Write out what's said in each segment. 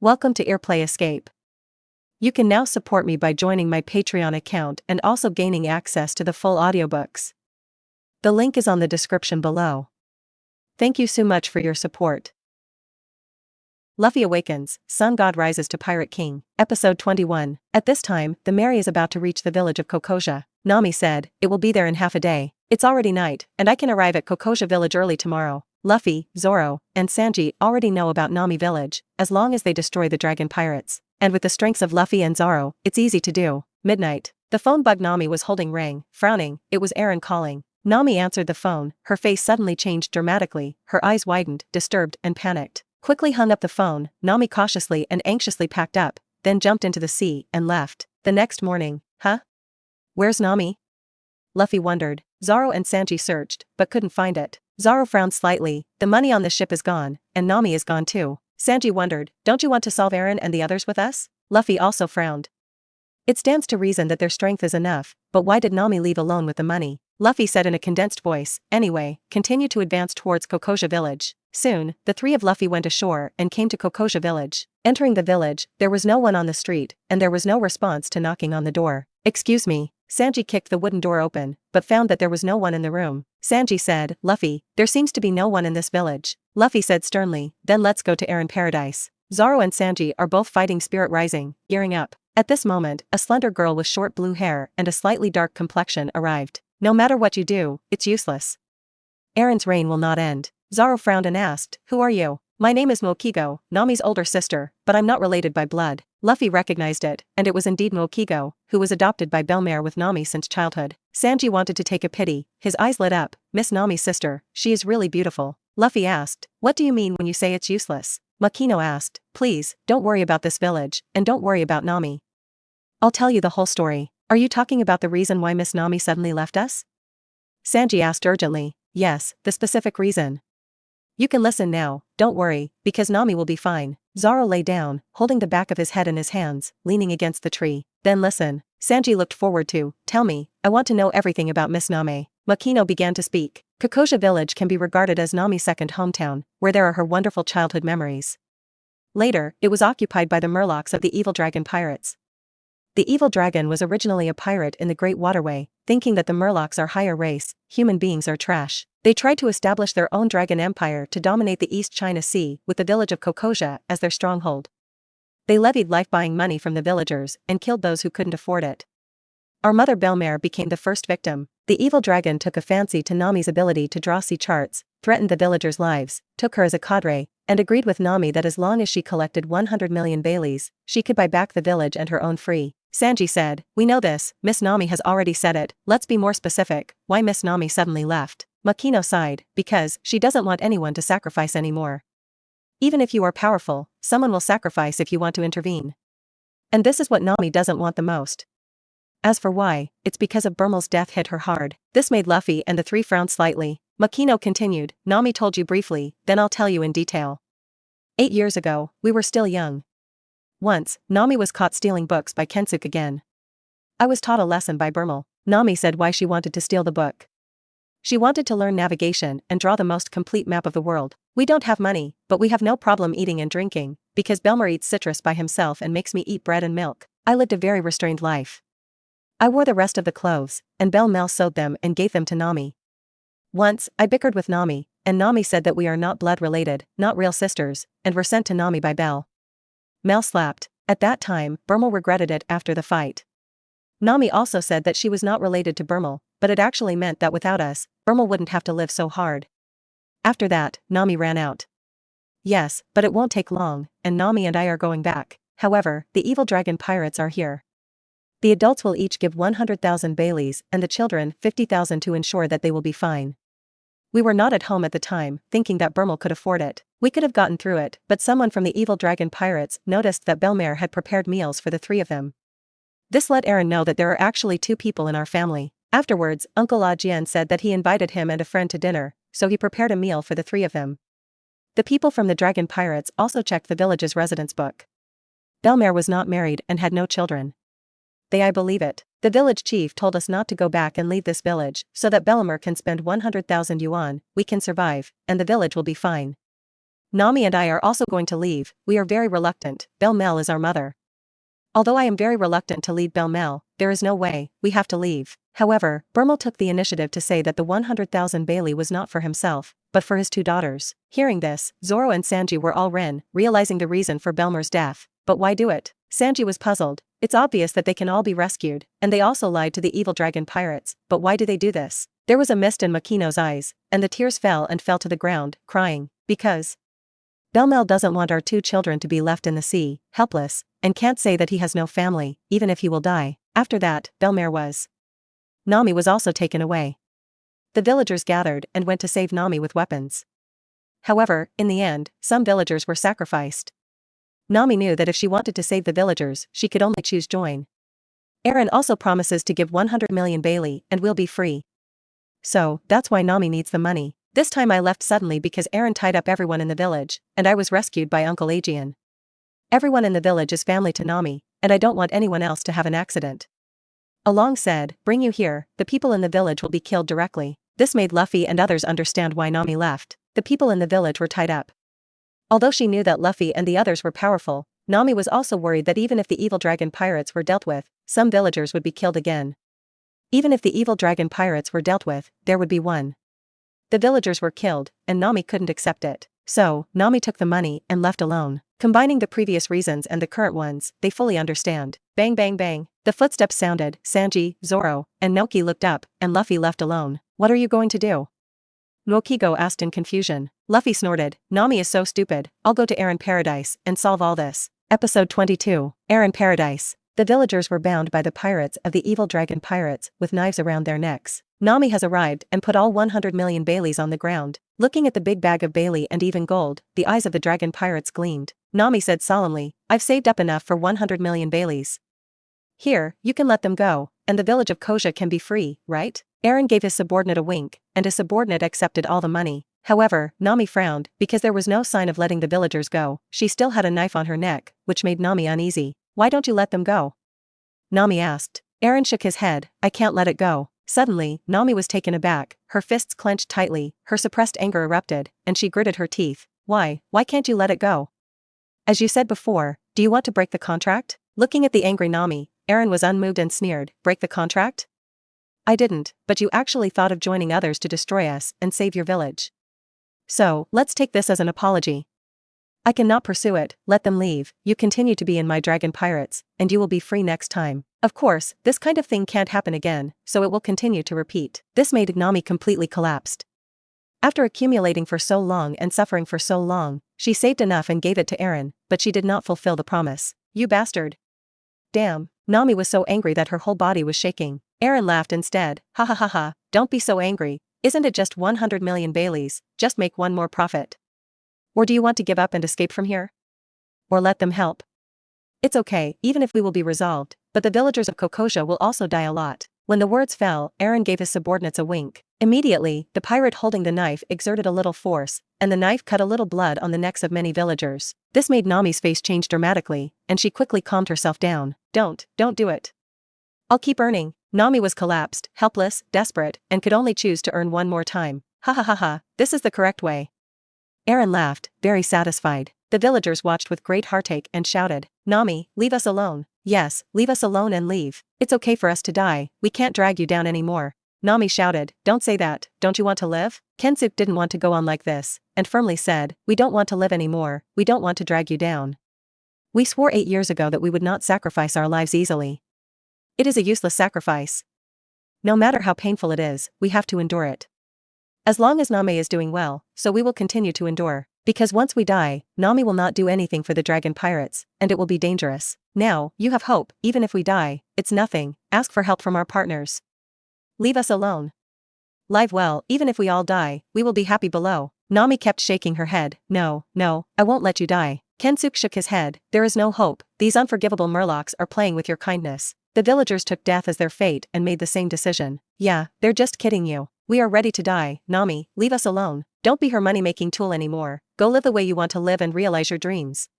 Welcome to Airplay Escape. You can now support me by joining my Patreon account and also gaining access to the full audiobooks. The link is on the description below. Thank you so much for your support. Luffy Awakens, Sun God rises to Pirate King. Episode 21. At this time, the Mary is about to reach the village of Kokosha. Nami said, "It will be there in half a day. It's already night, and I can arrive at Kokosha village early tomorrow." Luffy, Zoro, and Sanji already know about Nami village, as long as they destroy the dragon pirates. And with the strengths of Luffy and Zoro, it's easy to do. Midnight. The phone bug Nami was holding rang, frowning. It was Eren calling. Nami answered the phone, her face suddenly changed dramatically, her eyes widened, disturbed and panicked. Quickly hung up the phone, Nami cautiously and anxiously packed up, then jumped into the sea and left. The next morning. Huh? Where's Nami? Luffy wondered. Zoro and Sanji searched, but couldn't find it. Zoro frowned slightly. The money on the ship is gone, and Nami is gone too. Sanji wondered, don't you want to solve Eren and the others with us? Luffy also frowned. It stands to reason that their strength is enough, but why did Nami leave alone with the money? Luffy said in a condensed voice, anyway, continue to advance towards Kokosha village. Soon, the three of Luffy went ashore and came to Kokosha village. Entering the village, there was no one on the street, and there was no response to knocking on the door. Excuse me. Sanji kicked the wooden door open, but found that there was no one in the room. Sanji said, Luffy, there seems to be no one in this village. Luffy said sternly, then let's go to Eren Paradise. Zoro and Sanji are both fighting Spirit Rising, gearing up. At this moment, a slender girl with short blue hair and a slightly dark complexion arrived. No matter what you do, it's useless. Eren's reign will not end. Zoro frowned and asked, who are you? My name is Mokigo, Nami's older sister, but I'm not related by blood. Luffy recognized it, and it was indeed Mokigo, who was adopted by Bellmare with Nami since childhood. Sanji wanted to take a pity, his eyes lit up. Miss Nami's sister, she is really beautiful. Luffy asked, what do you mean when you say it's useless? Makino asked, please, don't worry about this village, and don't worry about Nami. I'll tell you the whole story. Are you talking about the reason why Miss Nami suddenly left us? Sanji asked urgently. Yes, the specific reason. You can listen now, don't worry, because Nami will be fine. Zoro lay down, holding the back of his head in his hands, leaning against the tree. Then listen. Sanji looked forward to, tell me, I want to know everything about Miss Nami. Makino began to speak. Kokosha village can be regarded as Nami's second hometown, where there are her wonderful childhood memories. Later, it was occupied by the Murlocs of the evil dragon pirates. The evil dragon was originally a pirate in the Great Waterway, thinking that the Murlocs are higher race, human beings are trash. They tried to establish their own dragon empire to dominate the East China Sea with the village of Kokosha as their stronghold. They levied life-buying money from the villagers and killed those who couldn't afford it. Our mother Bellmare became the first victim. The evil dragon took a fancy to Nami's ability to draw sea charts, threatened the villagers' lives, took her as a cadre, and agreed with Nami that as long as she collected 100 million Baileys, she could buy back the village and her own free. Sanji said, we know this, Miss Nami has already said it, let's be more specific, why Miss Nami suddenly left. Makino sighed, because she doesn't want anyone to sacrifice anymore. Even if you are powerful, someone will sacrifice if you want to intervene. And this is what Nami doesn't want the most. As for why, it's because of Bermel's death hit her hard. This made Luffy and the three frown slightly. Makino continued, Nami told you briefly, then I'll tell you in detail. 8 years ago, we were still young. Once, Nami was caught stealing books by Kensuke again. I was taught a lesson by Bermel. Nami said why she wanted to steal the book. She wanted to learn navigation and draw the most complete map of the world. We don't have money, but we have no problem eating and drinking, because Bellmare eats citrus by himself and makes me eat bread and milk. I lived a very restrained life. I wore the rest of the clothes, and Bellmare sewed them and gave them to Nami. Once, I bickered with Nami, and Nami said that we are not blood related, not real sisters, and were sent to Nami by Bell. Mel slapped. At that time, Bermel regretted it after the fight. Nami also said that she was not related to Bermel, but it actually meant that without us, Bermel wouldn't have to live so hard. After that, Nami ran out. Yes, but it won't take long, and Nami and I are going back. However, the evil dragon pirates are here. The adults will each give 100,000 Baileys and the children 50,000 to ensure that they will be fine. We were not at home at the time, thinking that Bermel could afford it. We could have gotten through it, but someone from the evil dragon pirates noticed that Bellmare had prepared meals for the three of them. This let Eren know that there are actually 2 people in our family. Afterwards, Uncle Ah Jian said that he invited him and a friend to dinner, so he prepared a meal for the 3 of them. The people from the dragon pirates also checked the village's residence book. Bellmare was not married and had no children. I believe it. The village chief told us not to go back and leave this village, so that Bellmare can spend 100,000 yuan, we can survive, and the village will be fine. Nami and I are also going to leave, we are very reluctant, Belle Mel is our mother. Although I am very reluctant to lead Belle Mel, there is no way, we have to leave. However, Burmel took the initiative to say that the 100,000 Bailey was not for himself, but for his 2 daughters. Hearing this, Zoro and Sanji were all realizing the reason for Belmer's death. But why do it? Sanji was puzzled. It's obvious that they can all be rescued, and they also lied to the evil dragon pirates, but why do they do this? There was a mist in Makino's eyes, and the tears fell to the ground, crying, because Belmel doesn't want our 2 children to be left in the sea, helpless, and can't say that he has no family, even if he will die. After that, Nami was also taken away. The villagers gathered and went to save Nami with weapons. However, in the end, some villagers were sacrificed. Nami knew that if she wanted to save the villagers, she could only choose join. Eren also promises to give 100 million Bailey and we'll be free. So, that's why Nami needs the money. This time I left suddenly because Eren tied up everyone in the village, and I was rescued by Uncle Aegeon. Everyone in the village is family to Nami, and I don't want anyone else to have an accident. Along said, bring you here, the people in the village will be killed directly. This made Luffy and others understand why Nami left. The people in the village were tied up. Although she knew that Luffy and the others were powerful, Nami was also worried that even if the evil dragon pirates were dealt with, some villagers would be killed again. Even if the evil dragon pirates were dealt with, there would be one. The villagers were killed, and Nami couldn't accept it. So, Nami took the money and left alone. Combining the previous reasons and the current ones, they fully understand. Bang bang bang. The footsteps sounded, Sanji, Zoro, and Noki looked up, and Luffy left alone. What are you going to do? Nokigo asked in confusion. Luffy snorted, Nami is so stupid, I'll go to Eren Paradise and solve all this. Episode 22, Eren Paradise. The villagers were bound by the pirates of the evil dragon pirates with knives around their necks. Nami has arrived and put all 100 million Baileys on the ground. Looking at the big bag of Bailey and even gold, the eyes of the dragon pirates gleamed. Nami said solemnly, I've saved up enough for 100 million Baileys. Here, you can let them go, and the village of Koja can be free, right? Eren gave his subordinate a wink, and his subordinate accepted all the money. However, Nami frowned, because there was no sign of letting the villagers go. She still had a knife on her neck, which made Nami uneasy. Why don't you let them go? Nami asked. Eren shook his head, I can't let it go. Suddenly, Nami was taken aback, her fists clenched tightly, her suppressed anger erupted, and she gritted her teeth. Why can't you let it go? As you said before, do you want to break the contract? Looking at the angry Nami, Eren was unmoved and sneered, break the contract? I didn't, but you actually thought of joining others to destroy us and save your village. So, let's take this as an apology. I cannot pursue it, let them leave, you continue to be in my dragon pirates, and you will be free next time. Of course, this kind of thing can't happen again, so it will continue to repeat. This made Nami completely collapsed. After accumulating for so long and suffering for so long, she saved enough and gave it to Eren, but she did not fulfill the promise. You bastard. Damn, Nami was so angry that her whole body was shaking. Eren laughed instead, ha ha ha ha, don't be so angry, isn't it just 100 million Baileys, just make one more profit. Or do you want to give up and escape from here? Or let them help? It's okay, even if we will be resolved, but the villagers of Kokosia will also die a lot. When the words fell, Eren gave his subordinates a wink. Immediately, the pirate holding the knife exerted a little force, and the knife cut a little blood on the necks of many villagers. This made Nami's face change dramatically, and she quickly calmed herself down. Don't do it. I'll keep earning. Nami was collapsed, helpless, desperate, and could only choose to earn one more time. Ha ha ha ha, this is the correct way. Eren laughed, very satisfied. The villagers watched with great heartache and shouted, Nami, leave us alone. Yes, leave us alone and leave. It's okay for us to die, we can't drag you down anymore. Nami shouted, don't say that, don't you want to live? Kensuke didn't want to go on like this, and firmly said, we don't want to live anymore, we don't want to drag you down. We swore 8 years ago that we would not sacrifice our lives easily. It is a useless sacrifice. No matter how painful it is, we have to endure it. As long as Nami is doing well, so we will continue to endure. Because once we die, Nami will not do anything for the dragon pirates, and it will be dangerous. Now, you have hope, even if we die, it's nothing, ask for help from our partners. Leave us alone. Live well, even if we all die, we will be happy below. Nami kept shaking her head, no, I won't let you die. Kensuke shook his head, there is no hope, these unforgivable murlocs are playing with your kindness. The villagers took death as their fate and made the same decision. Yeah, they're just kidding you. We are ready to die, Nami, leave us alone. Don't be her money-making tool anymore. Go live the way you want to live and realize your dreams.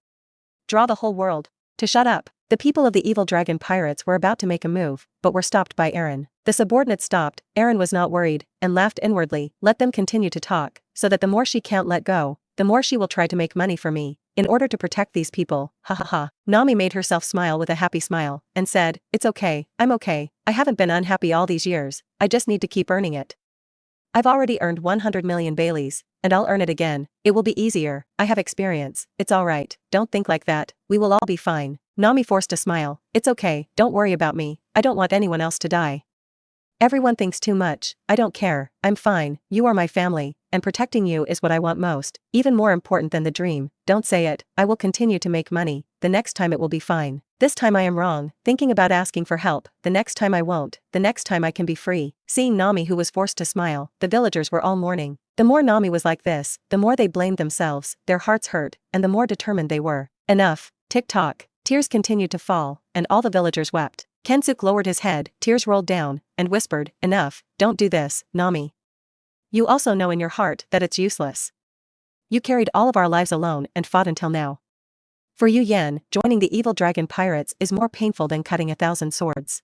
Draw the whole world. To shut up. The people of the evil dragon pirates were about to make a move, but were stopped by Eren. The subordinate stopped, Eren was not worried, and laughed inwardly, let them continue to talk, so that the more she can't let go, the more she will try to make money for me, in order to protect these people, ha ha ha. Nami made herself smile with a happy smile, and said, "It's okay, I'm okay, I haven't been unhappy all these years, I just need to keep earning it. I've already earned 100 million Baileys, and I'll earn it again, it will be easier, I have experience, it's alright, don't think like that, we will all be fine." Nami forced a smile, "It's okay, don't worry about me, I don't want anyone else to die. Everyone thinks too much, I don't care, I'm fine, you are my family, and protecting you is what I want most, even more important than the dream, don't say it, I will continue to make money, the next time it will be fine. This time I am wrong, thinking about asking for help, the next time I won't, the next time I can be free." Seeing Nami, who was forced to smile, the villagers were all mourning. The more Nami was like this, the more they blamed themselves, their hearts hurt, and the more determined they were. Enough. Tick-tock. Tears continued to fall, and all the villagers wept. Kensuke lowered his head, tears rolled down, and whispered, "Enough, don't do this, Nami. You also know in your heart that it's useless. You carried all of our lives alone and fought until now. For you Yen, joining the evil dragon pirates is more painful than cutting 1,000 swords.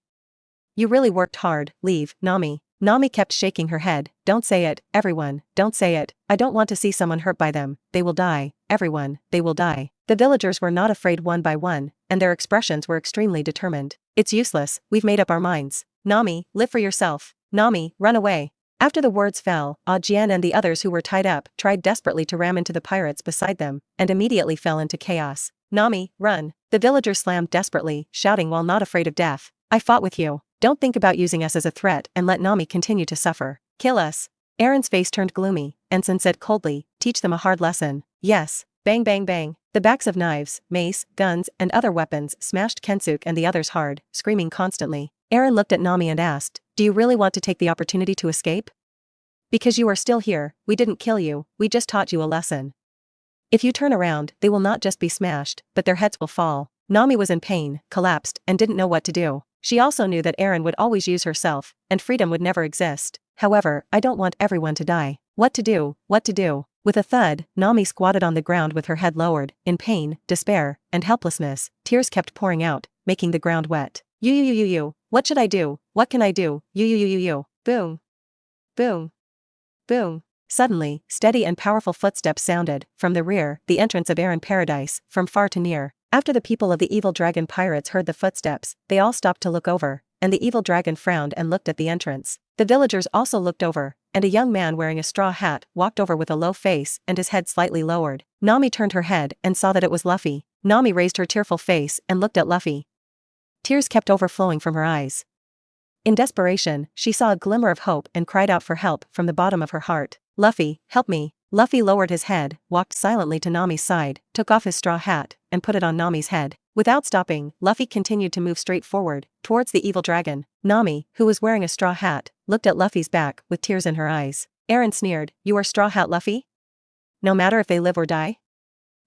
You really worked hard, leave, Nami." Nami kept shaking her head, "Don't say it, everyone, don't say it, I don't want to see someone hurt by them, they will die, everyone, they will die." The villagers were not afraid one by one, and their expressions were extremely determined. "It's useless, we've made up our minds. Nami, live for yourself. Nami, run away." After the words fell, Jian and the others who were tied up tried desperately to ram into the pirates beside them, and immediately fell into chaos. "Nami, run." The villagers slammed desperately, shouting while not afraid of death, "I fought with you. Don't think about using us as a threat and let Nami continue to suffer. Kill us." Aaron's face turned gloomy, and Sen said coldly, "Teach them a hard lesson." Yes. Bang bang bang. The backs of knives, mace, guns, and other weapons smashed Kensuke and the others hard, screaming constantly. Aaron looked at Nami and asked, "Do you really want to take the opportunity to escape? Because you are still here, we didn't kill you, we just taught you a lesson. If you turn around, they will not just be smashed, but their heads will fall." Nami was in pain, collapsed, and didn't know what to do. She also knew that Aaron would always use herself, and freedom would never exist. "However, I don't want everyone to die. What to do, what to do?" With a thud, Nami squatted on the ground with her head lowered, in pain, despair, and helplessness. Tears kept pouring out, making the ground wet. You. What should I do? What can I do? You. Boom. Boom. Boom. Suddenly, steady and powerful footsteps sounded, from the rear, the entrance of Aaron Paradise, from far to near. After the people of the evil dragon pirates heard the footsteps, they all stopped to look over, and the evil dragon frowned and looked at the entrance. The villagers also looked over, and a young man wearing a straw hat walked over with a low face and his head slightly lowered. Nami turned her head and saw that it was Luffy. Nami raised her tearful face and looked at Luffy. Tears kept overflowing from her eyes. In desperation, she saw a glimmer of hope and cried out for help from the bottom of her heart. "Luffy, help me." Luffy lowered his head, walked silently to Nami's side, took off his straw hat, and put it on Nami's head. Without stopping, Luffy continued to move straight forward, towards the evil dragon. Nami, who was wearing a straw hat, looked at Luffy's back with tears in her eyes. Aaron sneered, "You are Straw Hat Luffy? No matter if they live or die?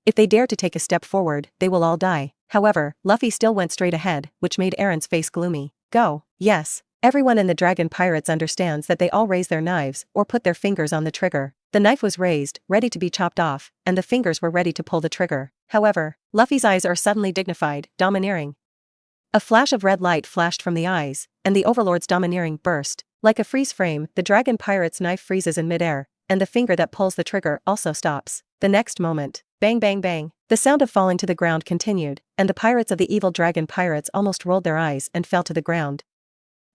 If they dare to take a step forward, they will all die." However, Luffy still went straight ahead, which made Aaron's face gloomy. "Go." Yes. Everyone in the Dragon Pirates understands that they all raise their knives or put their fingers on the trigger. The knife was raised, ready to be chopped off, and the fingers were ready to pull the trigger. However, Luffy's eyes are suddenly dignified, domineering. A flash of red light flashed from the eyes, and the Overlord's domineering burst. Like a freeze frame, the Dragon Pirate's knife freezes in midair, and the finger that pulls the trigger also stops. The next moment, bang bang bang, the sound of falling to the ground continued, and the pirates of the evil Dragon Pirates almost rolled their eyes and fell to the ground.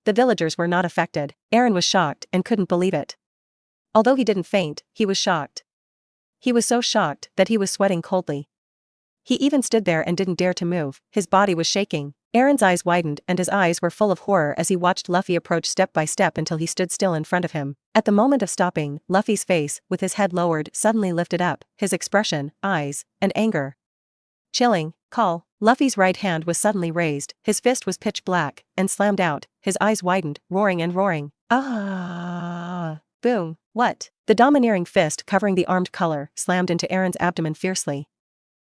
The villagers were not affected. Aaron was shocked and couldn't believe it. Although he didn't faint, he was shocked. He was so shocked that he was sweating coldly. He even stood there and didn't dare to move, his body was shaking. Aaron's eyes widened and his eyes were full of horror as he watched Luffy approach step by step until he stood still in front of him. At the moment of stopping, Luffy's face, with his head lowered, suddenly lifted up, his expression, eyes, and anger. Chilling, call. Luffy's right hand was suddenly raised, his fist was pitch black, and slammed out, his eyes widened, roaring and roaring. Ah! Boom. What? The domineering fist covering the armed color slammed into Aaron's abdomen fiercely.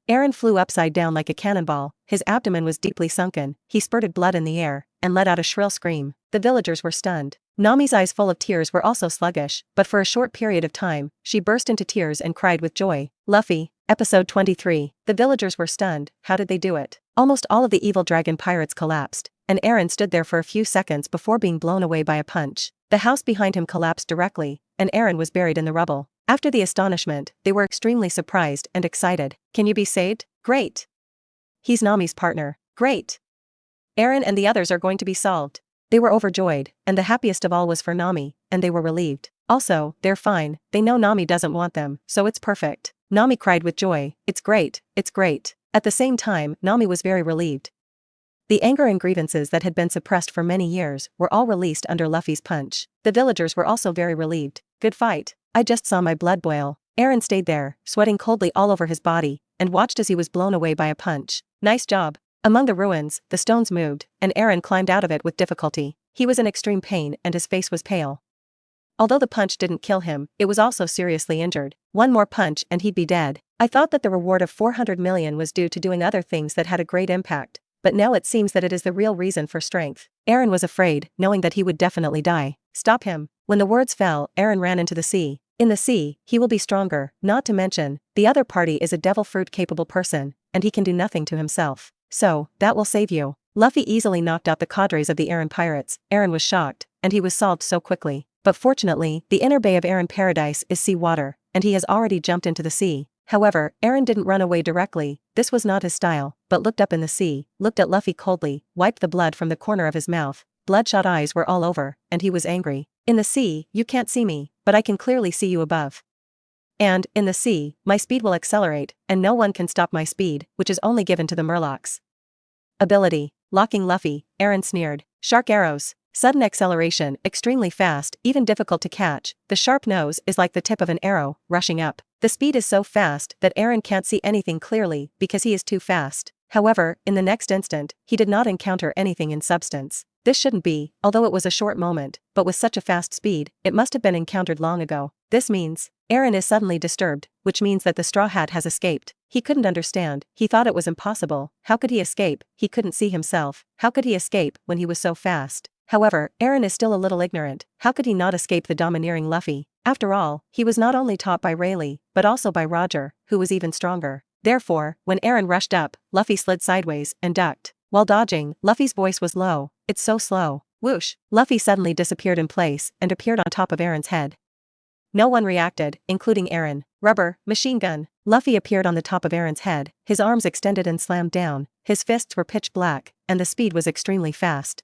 Aaron flew upside down like a cannonball, his abdomen was deeply sunken, he spurted blood in the air, and let out a shrill scream. The villagers were stunned. Nami's eyes full of tears were also sluggish, but for a short period of time, she burst into tears and cried with joy. Luffy. Episode 23. The villagers were stunned. How did they do it? Almost all of the evil dragon pirates collapsed, and Aaron stood there for a few seconds before being blown away by a punch. The house behind him collapsed directly, and Aaron was buried in the rubble. After the astonishment, they were extremely surprised and excited. Can you be saved? Great. He's Nami's partner. Great. Eren and the others are going to be solved. They were overjoyed, and the happiest of all was for Nami, and they were relieved. Also, they're fine, they know Nami doesn't want them, so it's perfect. Nami cried with joy, it's great, it's great. At the same time, Nami was very relieved. The anger and grievances that had been suppressed for many years were all released under Luffy's punch. The villagers were also very relieved. Good fight. I just saw my blood boil. Eren stayed there, sweating coldly all over his body, and watched as he was blown away by a punch. Nice job. Among the ruins, the stones moved, and Eren climbed out of it with difficulty. He was in extreme pain and his face was pale. Although the punch didn't kill him, it was also seriously injured. One more punch and he'd be dead. I thought that the reward of 400 million was due to doing other things that had a great impact, but now it seems that it is the real reason for strength. Eren was afraid, knowing that he would definitely die. Stop him. When the words fell, Eren ran into the sea. In the sea, he will be stronger, not to mention, the other party is a devil fruit-capable person, and he can do nothing to himself. So, that will save you. Luffy easily knocked out the cadres of the Eren pirates. Eren was shocked, and he was solved so quickly. But fortunately, the inner bay of Eren Paradise is sea water, and he has already jumped into the sea. However, Eren didn't run away directly, this was not his style, but looked up in the sea, looked at Luffy coldly, wiped the blood from the corner of his mouth. Bloodshot eyes were all over, and he was angry. In the sea, you can't see me, but I can clearly see you above. And, in the sea, my speed will accelerate, and no one can stop my speed, which is only given to the Murlocs. Ability. Locking Luffy, Eren sneered. Shark arrows. Sudden acceleration, extremely fast, even difficult to catch. The sharp nose is like the tip of an arrow, rushing up. The speed is so fast that Eren can't see anything clearly because he is too fast. However, in the next instant, he did not encounter anything in substance. This shouldn't be, although it was a short moment, but with such a fast speed, it must have been encountered long ago. This means, Eren is suddenly disturbed, which means that the Straw Hat has escaped. He couldn't understand, he thought it was impossible. How could he escape? He couldn't see himself. How could he escape when he was so fast? However, Eren is still a little ignorant. How could he not escape the domineering Luffy? After all, he was not only taught by Rayleigh, but also by Roger, who was even stronger. Therefore, when Eren rushed up, Luffy slid sideways and ducked. While dodging, Luffy's voice was low. It's so slow. Whoosh! Luffy suddenly disappeared in place and appeared on top of Eren's head. No one reacted, including Eren. Rubber, machine gun. Luffy appeared on the top of Eren's head, his arms extended and slammed down, his fists were pitch black, and the speed was extremely fast.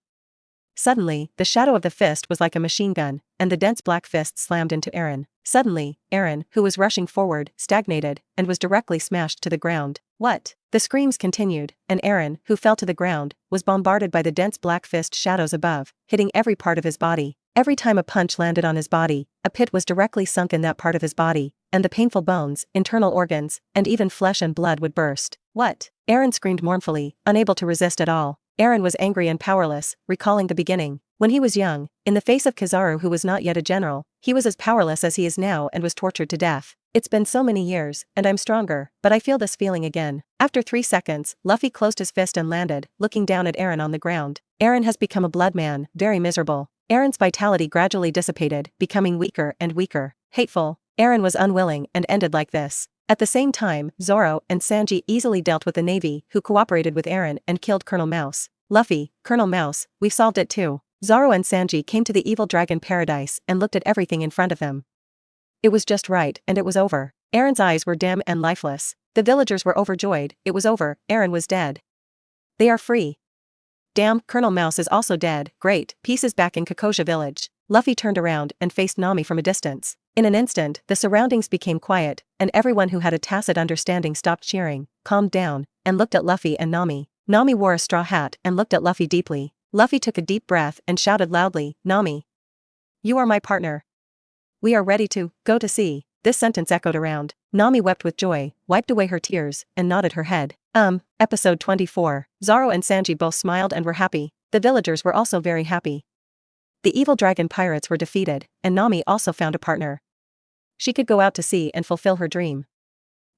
Suddenly, the shadow of the fist was like a machine gun, and the dense black fist slammed into Eren. Suddenly, Eren, who was rushing forward, stagnated, and was directly smashed to the ground. What? The screams continued, and Eren, who fell to the ground, was bombarded by the dense black fist shadows above, hitting every part of his body. Every time a punch landed on his body, a pit was directly sunk in that part of his body, and the painful bones, internal organs, and even flesh and blood would burst. What? Eren screamed mournfully, unable to resist at all. Eren was angry and powerless, recalling the beginning. When he was young, in the face of Kizaru who was not yet a general, he was as powerless as he is now and was tortured to death. It's been so many years, and I'm stronger, but I feel this feeling again. After 3 seconds, Luffy closed his fist and landed, looking down at Eren on the ground. Eren has become a blood man, very miserable. Eren's vitality gradually dissipated, becoming weaker and weaker. Hateful. Eren was unwilling and ended like this. At the same time, Zoro and Sanji easily dealt with the Navy, who cooperated with Eren and killed Colonel Mouse. Luffy, Colonel Mouse, we've solved it too. Zoro and Sanji came to the evil dragon paradise and looked at everything in front of them. It was just right, and it was over. Eren's eyes were dim and lifeless. The villagers were overjoyed. It was over. Eren was dead. They are free. Damn, Colonel Mouse is also dead. Great, peace is back in Kakosha village. Luffy turned around and faced Nami from a distance. In an instant, the surroundings became quiet, and everyone who had a tacit understanding stopped cheering, calmed down, and looked at Luffy and Nami. Nami wore a straw hat and looked at Luffy deeply. Luffy took a deep breath and shouted loudly, Nami. You are my partner. We are ready to go to sea. This sentence echoed around. Nami wept with joy, wiped away her tears, and nodded her head. Episode 24. Zoro and Sanji both smiled and were happy. The villagers were also very happy. The evil dragon pirates were defeated, and Nami also found a partner. She could go out to sea and fulfill her dream.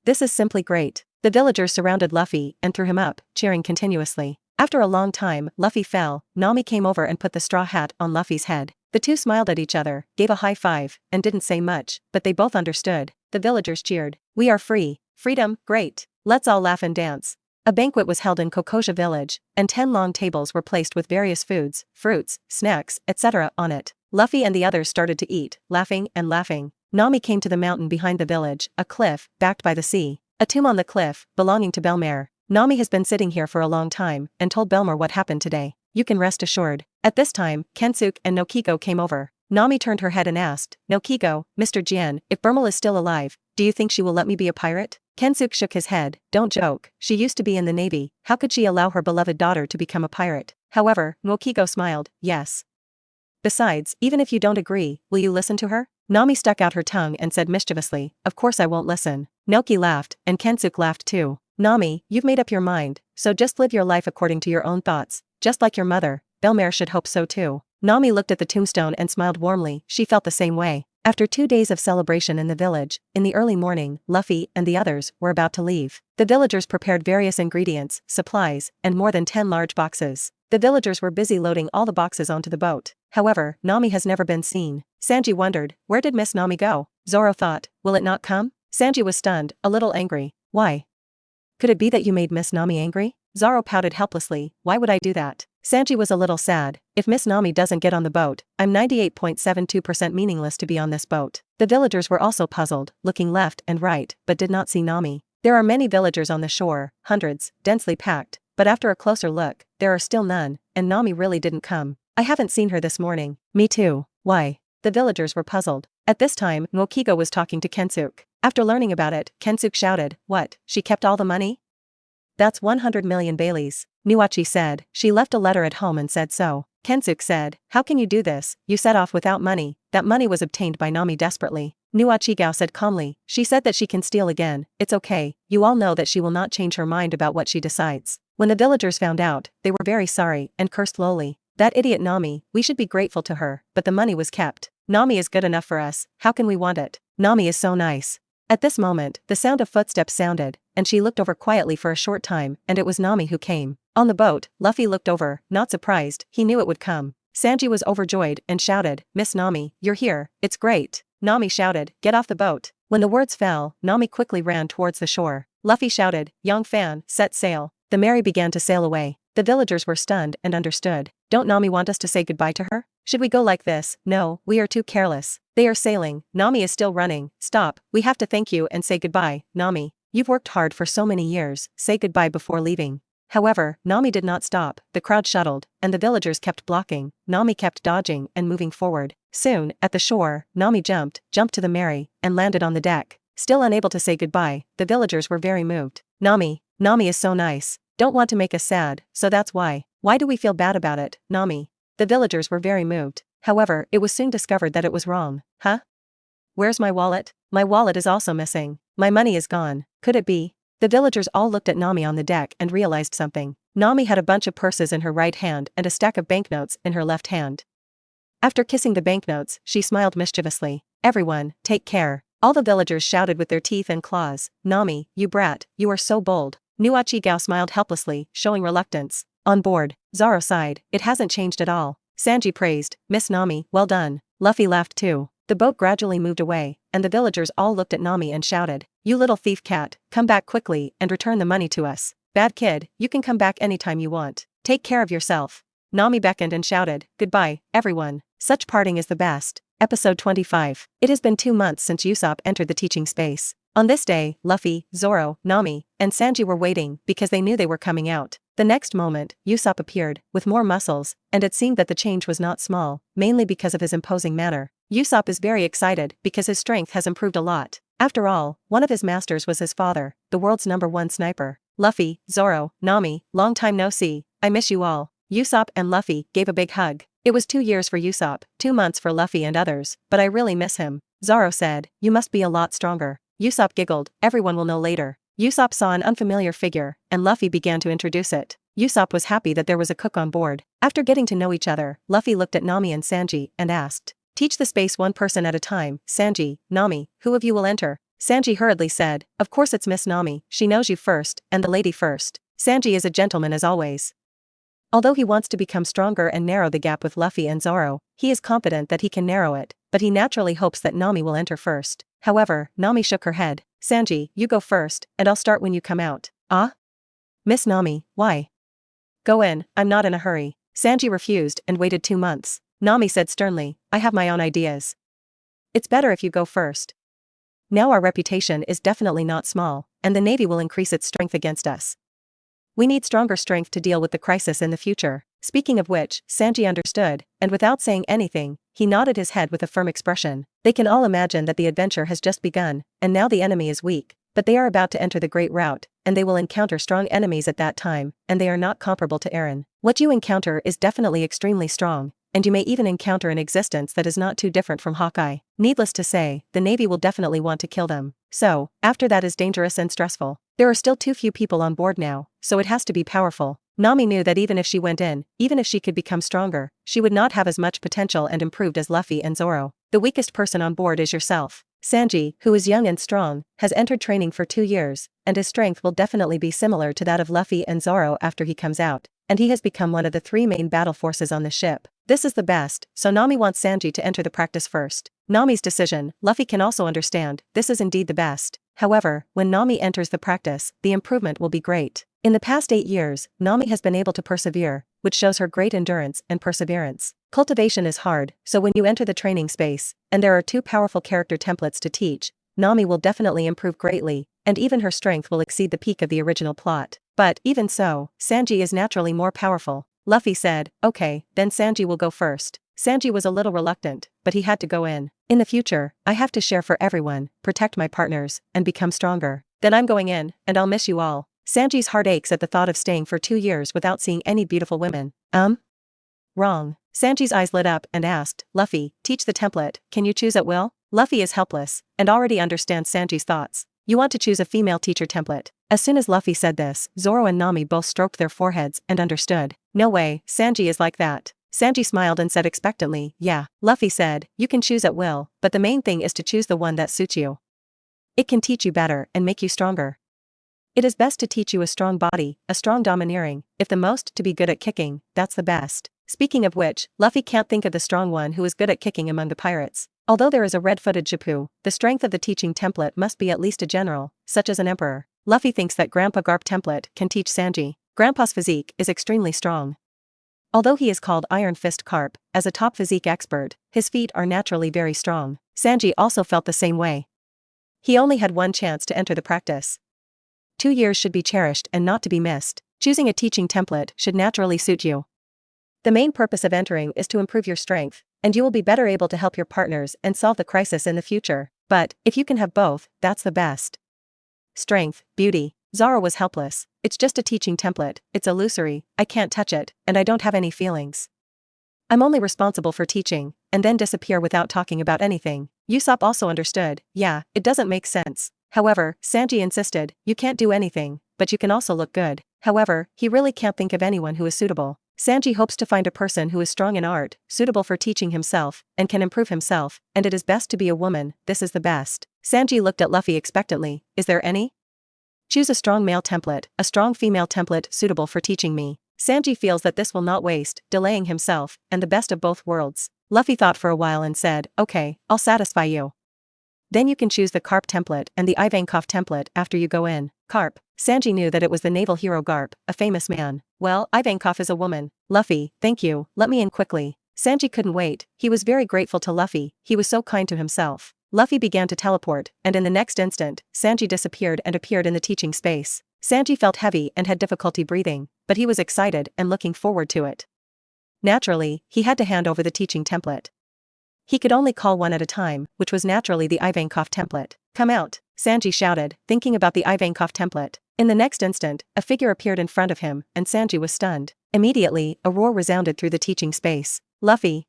This is simply great. The villagers surrounded Luffy and threw him up, cheering continuously. After a long time, Luffy fell. Nami came over and put the straw hat on Luffy's head. The two smiled at each other, gave a high five, and didn't say much, but they both understood. The villagers cheered. We are free. Freedom, great. Let's all laugh and dance. A banquet was held in Kokosha village, and 10 long tables were placed with various foods, fruits, snacks, etc. on it. Luffy and the others started to eat, laughing and laughing. Nami came to the mountain behind the village, a cliff, backed by the sea. A tomb on the cliff, belonging to Belmare. Nami has been sitting here for a long time, and told Belmare what happened today. You can rest assured. At this time, Kensuke and Nokiko came over. Nami turned her head and asked, Nokiko, Mr. Jien, if Belmare is still alive, do you think she will let me be a pirate? Kensuke shook his head. Don't joke, she used to be in the navy, how could she allow her beloved daughter to become a pirate? However, Nokiko smiled, yes. Besides, even if you don't agree, will you listen to her? Nami stuck out her tongue and said mischievously, of course I won't listen. Noki laughed, and Kensuke laughed too. Nami, you've made up your mind, so just live your life according to your own thoughts, just like your mother. Belmare should hope so too. Nami looked at the tombstone and smiled warmly, she felt the same way. After 2 days of celebration in the village, in the early morning, Luffy and the others were about to leave. The villagers prepared various ingredients, supplies, and more than 10 large boxes. The villagers were busy loading all the boxes onto the boat. However, Nami has never been seen. Sanji wondered, where did Miss Nami go? Zoro thought, will it not come? Sanji was stunned, a little angry. Why? Could it be that you made Miss Nami angry? Zoro pouted helplessly, why would I do that? Sanji was a little sad, if Miss Nami doesn't get on the boat, I'm 98.72% meaningless to be on this boat. The villagers were also puzzled, looking left and right, but did not see Nami. There are many villagers on the shore, hundreds, densely packed, but after a closer look, there are still none, and Nami really didn't come. I haven't seen her this morning. Me too. Why? The villagers were puzzled. At this time, Nokiko was talking to Kensuke. After learning about it, Kensuke shouted, what, she kept all the money? That's 100 million Baileys. Nuachi said, she left a letter at home and said so. Kensuke said, how can you do this, you set off without money, that money was obtained by Nami desperately. Nuachigao said calmly, she said that she can steal again, it's okay, you all know that she will not change her mind about what she decides. When the villagers found out, they were very sorry, and cursed lowly. That idiot Nami, we should be grateful to her, but the money was kept. Nami is good enough for us, how can we want it? Nami is so nice. At this moment, the sound of footsteps sounded, and she looked over quietly for a short time, and it was Nami who came. On the boat, Luffy looked over, not surprised, he knew it would come. Sanji was overjoyed and shouted, Miss Nami, you're here, it's great. Nami shouted, get off the boat. When the words fell, Nami quickly ran towards the shore. Luffy shouted, young fan, set sail. The Mary began to sail away. The villagers were stunned and understood. Don't Nami want us to say goodbye to her? Should we go like this? No, we are too careless. They are sailing, Nami is still running. Stop, we have to thank you and say goodbye, Nami. You've worked hard for so many years, say goodbye before leaving. However, Nami did not stop, the crowd shuttled, and the villagers kept blocking, Nami kept dodging and moving forward. Soon, at the shore, Nami jumped to the Mary, and landed on the deck. Still unable to say goodbye, the villagers were very moved. Nami is so nice. Don't want to make us sad, so that's why. Why do we feel bad about it, Nami? The villagers were very moved. However, it was soon discovered that it was wrong. Huh? Where's my wallet? My wallet is also missing. My money is gone. Could it be? The villagers all looked at Nami on the deck and realized something. Nami had a bunch of purses in her right hand and a stack of banknotes in her left hand. After kissing the banknotes, she smiled mischievously. Everyone, take care. All the villagers shouted with their teeth and claws. Nami, you brat, you are so bold. Nuachigao smiled helplessly, showing reluctance. On board, Zoro sighed, it hasn't changed at all. Sanji praised, Miss Nami, well done. Luffy laughed too. The boat gradually moved away, and the villagers all looked at Nami and shouted, you little thief cat, come back quickly and return the money to us. Bad kid, you can come back anytime you want. Take care of yourself. Nami beckoned and shouted, goodbye, everyone. Such parting is the best. Episode 25. It has been 2 months since Usopp entered the teaching space. On this day, Luffy, Zoro, Nami, and Sanji were waiting because they knew they were coming out. The next moment, Usopp appeared, with more muscles, and it seemed that the change was not small, mainly because of his imposing manner. Usopp is very excited because his strength has improved a lot. After all, one of his masters was his father, the world's #1 sniper. Luffy, Zoro, Nami, long time no see, I miss you all. Usopp and Luffy gave a big hug. It was 2 years for Usopp, 2 months for Luffy and others, but I really miss him. Zoro said, you must be a lot stronger. Usopp giggled, everyone will know later. Usopp saw an unfamiliar figure, and Luffy began to introduce it. Usopp was happy that there was a cook on board. After getting to know each other, Luffy looked at Nami and Sanji, and asked, teach the space one person at a time, Sanji, Nami, who of you will enter? Sanji hurriedly said, of course it's Miss Nami, she knows you first, and the lady first. Sanji is a gentleman as always. Although he wants to become stronger and narrow the gap with Luffy and Zoro, he is confident that he can narrow it, but he naturally hopes that Nami will enter first. However, Nami shook her head. Sanji, you go first, and I'll start when you come out. Ah? Miss Nami, why? Go in, I'm not in a hurry. Sanji refused and waited 2 months. Nami said sternly, I have my own ideas. It's better if you go first. Now our reputation is definitely not small, and the Navy will increase its strength against us. We need stronger strength to deal with the crisis in the future. Speaking of which, Sanji understood, and without saying anything, he nodded his head with a firm expression. They can all imagine that the adventure has just begun, and now the enemy is weak, but they are about to enter the Great Route, and they will encounter strong enemies at that time, and they are not comparable to Eren. What you encounter is definitely extremely strong, and you may even encounter an existence that is not too different from Hawkeye. Needless to say, the Navy will definitely want to kill them. So, after that is dangerous and stressful. There are still too few people on board now, so it has to be powerful. Nami knew that even if she went in, even if she could become stronger, she would not have as much potential and improved as Luffy and Zoro. The weakest person on board is yourself. Sanji, who is young and strong, has entered training for 2 years, and his strength will definitely be similar to that of Luffy and Zoro after he comes out, and he has become one of the 3 main battle forces on the ship. This is the best, so Nami wants Sanji to enter the practice first. Nami's decision, Luffy can also understand, this is indeed the best. However, when Nami enters the practice, the improvement will be great. In the past 8 years, Nami has been able to persevere, which shows her great endurance and perseverance. Cultivation is hard, so when you enter the training space, and there are 2 powerful character templates to teach, Nami will definitely improve greatly, and even her strength will exceed the peak of the original plot. But, even so, Sanji is naturally more powerful. Luffy said, okay, then Sanji will go first. Sanji was a little reluctant, but he had to go in. In the future, I have to share for everyone, protect my partners, and become stronger. Then I'm going in, and I'll miss you all. Sanji's heart aches at the thought of staying for 2 years without seeing any beautiful women. Wrong. Sanji's eyes lit up and asked, Luffy, teach the template, can you choose at will? Luffy is helpless, and already understands Sanji's thoughts. You want to choose a female teacher template. As soon as Luffy said this, Zoro and Nami both stroked their foreheads and understood. No way, Sanji is like that. Sanji smiled and said expectantly, yeah. Luffy said, you can choose at will, but the main thing is to choose the one that suits you. It can teach you better and make you stronger. It is best to teach you a strong body, a strong domineering, if the most to be good at kicking, that's the best. Speaking of which, Luffy can't think of the strong one who is good at kicking among the pirates. Although there is a red-footed Chippu, the strength of the teaching template must be at least a general, such as an emperor. Luffy thinks that Grandpa Garp template can teach Sanji. Grandpa's physique is extremely strong. Although he is called Iron Fist Carp, as a top physique expert, his feet are naturally very strong. Sanji also felt the same way. He only had one chance to enter the practice. 2 years should be cherished and not to be missed. Choosing a teaching template should naturally suit you. The main purpose of entering is to improve your strength, and you will be better able to help your partners and solve the crisis in the future. But, if you can have both, that's the best. Strength, beauty. Zoro was helpless. It's just a teaching template, it's illusory, I can't touch it, and I don't have any feelings. I'm only responsible for teaching, and then disappear without talking about anything. Usopp also understood, yeah, it doesn't make sense. However, Sanji insisted, you can't do anything, but you can also look good. However, he really can't think of anyone who is suitable. Sanji hopes to find a person who is strong in art, suitable for teaching himself, and can improve himself, and it is best to be a woman, this is the best. Sanji looked at Luffy expectantly, is there any? Choose a strong male template, a strong female template suitable for teaching me. Sanji feels that this will not waste, delaying himself, and the best of both worlds. Luffy thought for a while and said, okay, I'll satisfy you. Then you can choose the Carp template and the Ivankov template after you go in. Carp. Sanji knew that it was the naval hero Garp, a famous man. Well, Ivankov is a woman. Luffy, thank you, let me in quickly. Sanji couldn't wait, he was very grateful to Luffy, he was so kind to himself. Luffy began to teleport, and in the next instant, Sanji disappeared and appeared in the teaching space. Sanji felt heavy and had difficulty breathing, but he was excited and looking forward to it. Naturally, he had to hand over the teaching template. He could only call one at a time, which was naturally the Ivankov template. Come out, Sanji shouted, thinking about the Ivankov template. In the next instant, a figure appeared in front of him, and Sanji was stunned. Immediately, a roar resounded through the teaching space. Luffy!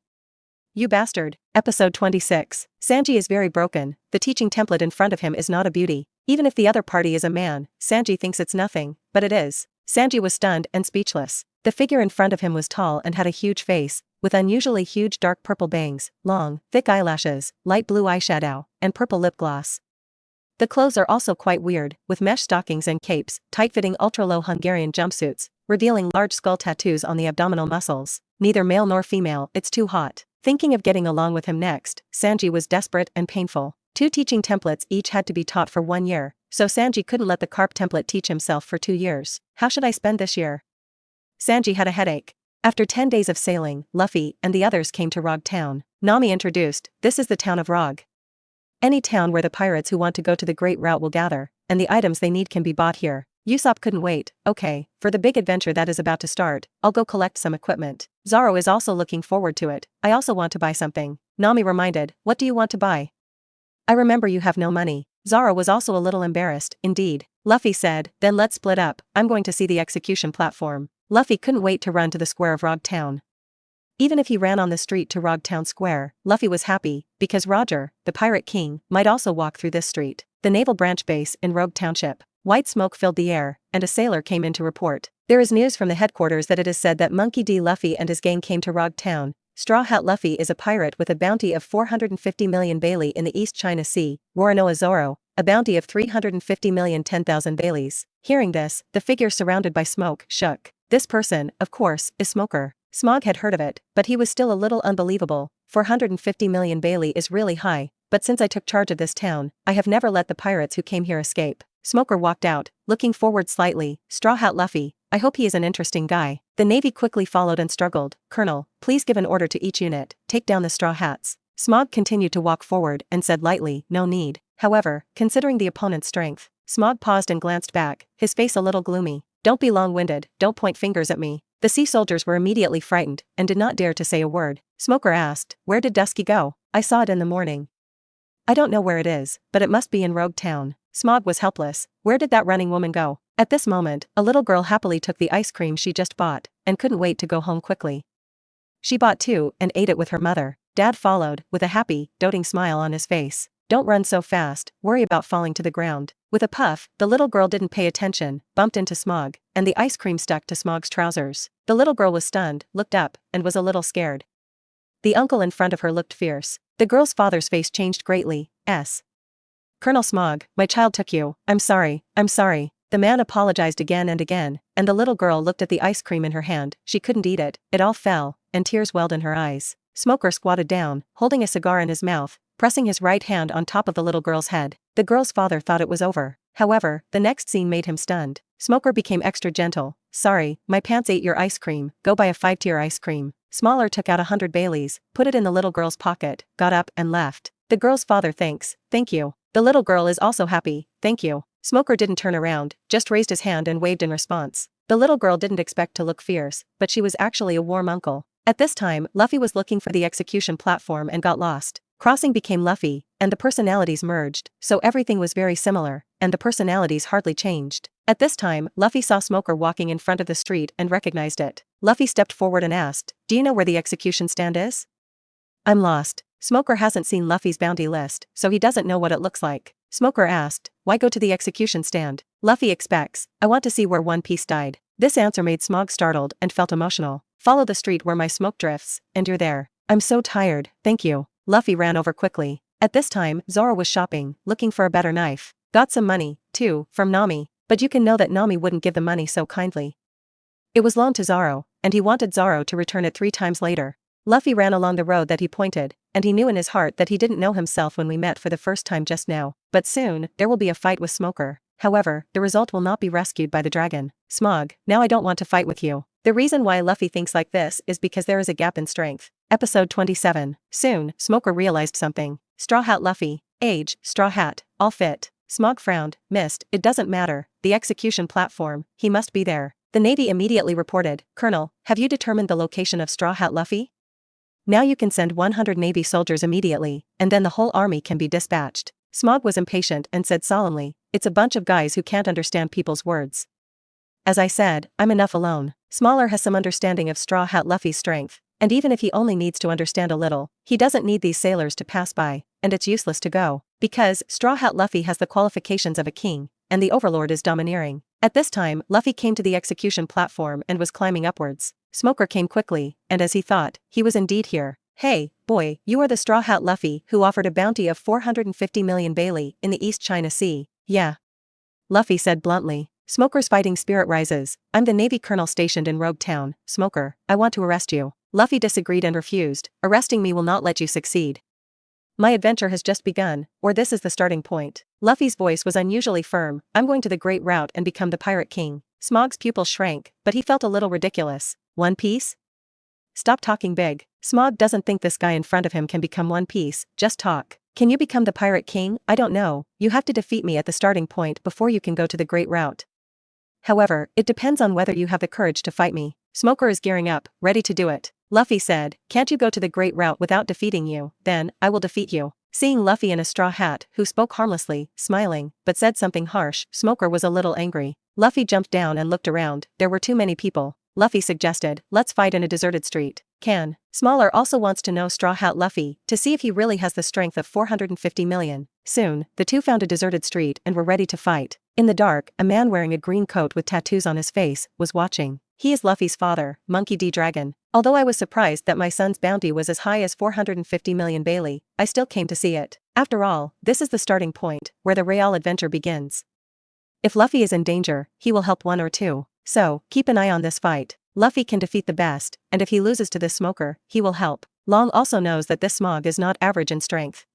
You bastard! Episode 26. Sanji is very broken, the teaching template in front of him is not a beauty. Even if the other party is a man, Sanji thinks it's nothing, but it is. Sanji was stunned and speechless. The figure in front of him was tall and had a huge face, with unusually huge dark purple bangs, long, thick eyelashes, light blue eyeshadow, and purple lip gloss. The clothes are also quite weird, with mesh stockings and capes, tight-fitting ultra-low Hungarian jumpsuits, revealing large skull tattoos on the abdominal muscles. Neither male nor female, it's too hot. Thinking of getting along with him next, Sanji was desperate and painful. 2 teaching templates each had to be taught for 1 year, so Sanji couldn't let the Carp template teach himself for 2 years. How should I spend this year? Sanji had a headache. After 10 days of sailing, Luffy and the others came to Rog Town. Nami introduced, this is the town of Rog. Any town where the pirates who want to go to the Great Route will gather, and the items they need can be bought here. Usopp couldn't wait. Okay, for the big adventure that is about to start, I'll go collect some equipment. Zoro is also looking forward to it. I also want to buy something. Nami reminded, what do you want to buy? I remember you have no money. Zoro was also a little embarrassed, indeed. Luffy said, then let's split up, I'm going to see the execution platform. Luffy couldn't wait to run to the square of Rog Town. Even if he ran on the street to Rog Town Square, Luffy was happy, because Roger, the Pirate King, might also walk through this street. The naval branch base in Rogue Township. White smoke filled the air, and a sailor came in to report. There is news from the headquarters that it is said that Monkey D. Luffy and his gang came to Rog Town. Straw Hat Luffy is a pirate with a bounty of 450 million Bailey in the East China Sea. Roronoa Zoro, a bounty of 350 million 10,000 Baileys. Hearing this, the figure surrounded by smoke shook. This person, of course, is Smoker. Smog had heard of it, but he was still a little unbelievable. 450 million Bailey is really high, but since I took charge of this town, I have never let the pirates who came here escape. Smoker walked out, looking forward slightly. Straw Hat Luffy, I hope he is an interesting guy. The Navy quickly followed and struggled. Colonel, please give an order to each unit, take down the Straw Hats. Smog continued to walk forward and said lightly, no need. However, considering the opponent's strength, Smog paused and glanced back, his face a little gloomy. Don't be long-winded, don't point fingers at me. The sea soldiers were immediately frightened and did not dare to say a word. Smoker asked, where did Dusky go? I saw it in the morning. I don't know where it is, but it must be in Rogue Town. Smog was helpless. Where did that running woman go? At this moment, a little girl happily took the ice cream she just bought, and couldn't wait to go home quickly. She bought two and ate it with her mother. Dad followed, with a happy, doting smile on his face. Don't run so fast, worry about falling to the ground. With a puff, the little girl didn't pay attention, bumped into Smog, and the ice cream stuck to Smog's trousers. The little girl was stunned, looked up, and was a little scared. The uncle in front of her looked fierce. The girl's father's face changed greatly. Colonel Smog, my child took you. I'm sorry. The man apologized again and again, and the little girl looked at the ice cream in her hand. She couldn't eat it, it all fell, and tears welled in her eyes. Smoker squatted down, holding a cigar in his mouth, pressing his right hand on top of the little girl's head. The girl's father thought it was over. However, the next scene made him stunned. Smoker became extra gentle. Sorry, my pants ate your ice cream, go buy a 5-tier ice cream. Smaller took out 100 Baileys, put it in the little girl's pocket, got up and left. The girl's father thank you. The little girl is also happy, thank you. Smoker didn't turn around, just raised his hand and waved in response. The little girl didn't expect to look fierce, but she was actually a warm uncle. At this time, Luffy was looking for the execution platform and got lost. Crossing became Luffy, and the personalities merged, so everything was very similar, and the personalities hardly changed. At this time, Luffy saw Smoker walking in front of the street and recognized it. Luffy stepped forward and asked, do you know where the execution stand is? I'm lost. Smoker hasn't seen Luffy's bounty list, so he doesn't know what it looks like. Smoker asked, why go to the execution stand? Luffy expects, I want to see where One Piece died. This answer made Smog startled and felt emotional. Follow the street where my smoke drifts, and you're there. I'm so tired, thank you. Luffy ran over quickly. At this time, Zoro was shopping, looking for a better knife. Got some money, too, from Nami, but you can know that Nami wouldn't give the money so kindly. It was loaned to Zoro, and he wanted Zoro to return it 3 times later. Luffy ran along the road that he pointed, and he knew in his heart that he didn't know himself when we met for the first time just now. But soon, there will be a fight with Smoker. However, the result will not be rescued by the dragon. Smog, now I don't want to fight with you. The reason why Luffy thinks like this is because there is a gap in strength. Episode 27. Soon, Smoker realized something. Straw Hat Luffy. Age, Straw Hat, all fit. Smog frowned, missed, it doesn't matter. The execution platform, he must be there. The Navy immediately reported, Colonel, have you determined the location of Straw Hat Luffy? Now you can send 100 Navy soldiers immediately, and then the whole army can be dispatched. Smog was impatient and said solemnly, it's a bunch of guys who can't understand people's words. As I said, I'm enough alone. Smaller has some understanding of Straw Hat Luffy's strength, and even if he only needs to understand a little, he doesn't need these sailors to pass by, and it's useless to go, because Straw Hat Luffy has the qualifications of a king, and the overlord is domineering. At this time, Luffy came to the execution platform and was climbing upwards. Smoker came quickly, and as he thought, he was indeed here. Hey, boy, you are the Straw Hat Luffy who offered a bounty of 450 million Bailey in the East China Sea. Yeah. Luffy said bluntly. Smoker's fighting spirit rises. I'm the Navy colonel stationed in Rogue Town. Smoker, I want to arrest you. Luffy disagreed and refused. Arresting me will not let you succeed. My adventure has just begun, or this is the starting point. Luffy's voice was unusually firm. I'm going to the Great Route and become the Pirate King. Smog's pupils shrank, but he felt a little ridiculous. One Piece? Stop talking big. Smog doesn't think this guy in front of him can become One Piece, just talk. Can you become the pirate king? I don't know, you have to defeat me at the starting point before you can go to the Great Route. However, it depends on whether you have the courage to fight me. Smoker is gearing up, ready to do it. Luffy said, can't you go to the Great Route without defeating you? Then, I will defeat you. Seeing Luffy in a straw hat, who spoke harmlessly, smiling, but said something harsh, Smoker was a little angry. Luffy jumped down and looked around, there were too many people. Luffy suggested, let's fight in a deserted street. Can. Smaller also wants to know Straw Hat Luffy, to see if he really has the strength of 450 million. Soon, the two found a deserted street and were ready to fight. In the dark, a man wearing a green coat with tattoos on his face, was watching. He is Luffy's father, Monkey D. Dragon. Although I was surprised that my son's bounty was as high as 450 million Bailey, I still came to see it. After all, this is the starting point, where the real adventure begins. If Luffy is in danger, he will help one or two. So, keep an eye on this fight. Luffy can defeat the best, and if he loses to this Smoker, he will help. Long also knows that this Smog is not average in strength.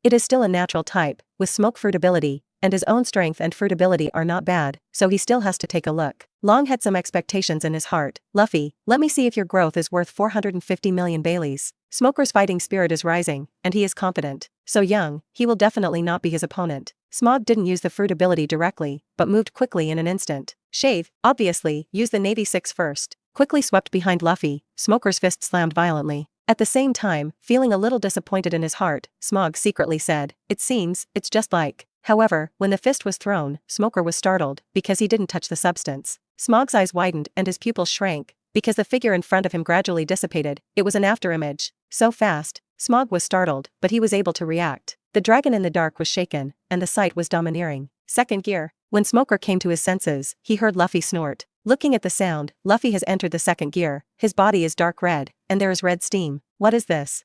It is still a natural type, with smoke fruit ability, and his own strength and fruit ability are not bad, so he still has to take a look. Long had some expectations in his heart. Luffy, let me see if your growth is worth 450 million Baileys. Smoker's fighting spirit is rising, and he is confident. So young, he will definitely not be his opponent. Smog didn't use the fruit ability directly, but moved quickly in an instant. Shave, obviously, use the Navy 6 first. Quickly swept behind Luffy, Smoker's fist slammed violently. At the same time, feeling a little disappointed in his heart, Smog secretly said, it seems, it's just like. However, when the fist was thrown, Smoker was startled, because he didn't touch the substance. Smog's eyes widened and his pupils shrank, because the figure in front of him gradually dissipated. It was an afterimage. So fast, Smog was startled, but he was able to react. The dragon in the dark was shaken, and the sight was domineering. Second gear. When Smoker came to his senses, he heard Luffy snort. Looking at the sound, Luffy has entered the second gear. His body is dark red, and there is red steam. What is this?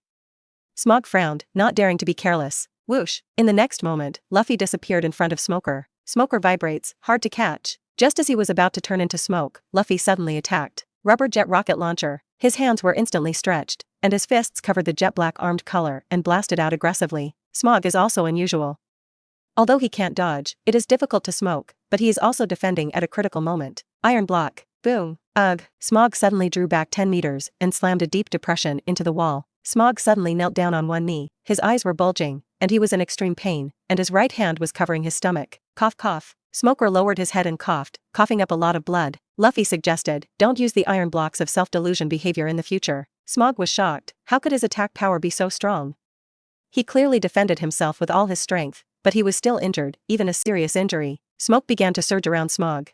Smog frowned, not daring to be careless. Whoosh! In the next moment, Luffy disappeared in front of Smoker. Smoker vibrates, hard to catch. Just as he was about to turn into smoke, Luffy suddenly attacked. Rubber jet rocket launcher. His hands were instantly stretched, and his fists covered the jet black armed color and blasted out aggressively. Smog is also unusual. Although he can't dodge, it is difficult to smoke, but he is also defending at a critical moment. Iron block. Boom. Ugh. Smog suddenly drew back 10 meters and slammed a deep depression into the wall. Smog suddenly knelt down on one knee, his eyes were bulging, and he was in extreme pain, and his right hand was covering his stomach. Cough cough. Smoker lowered his head and coughed, coughing up a lot of blood. Luffy suggested, don't use the iron blocks of self-delusion behavior in the future. Smog was shocked. How could his attack power be so strong? He clearly defended himself with all his strength, but he was still injured, even a serious injury. Smoke began to surge around Smog.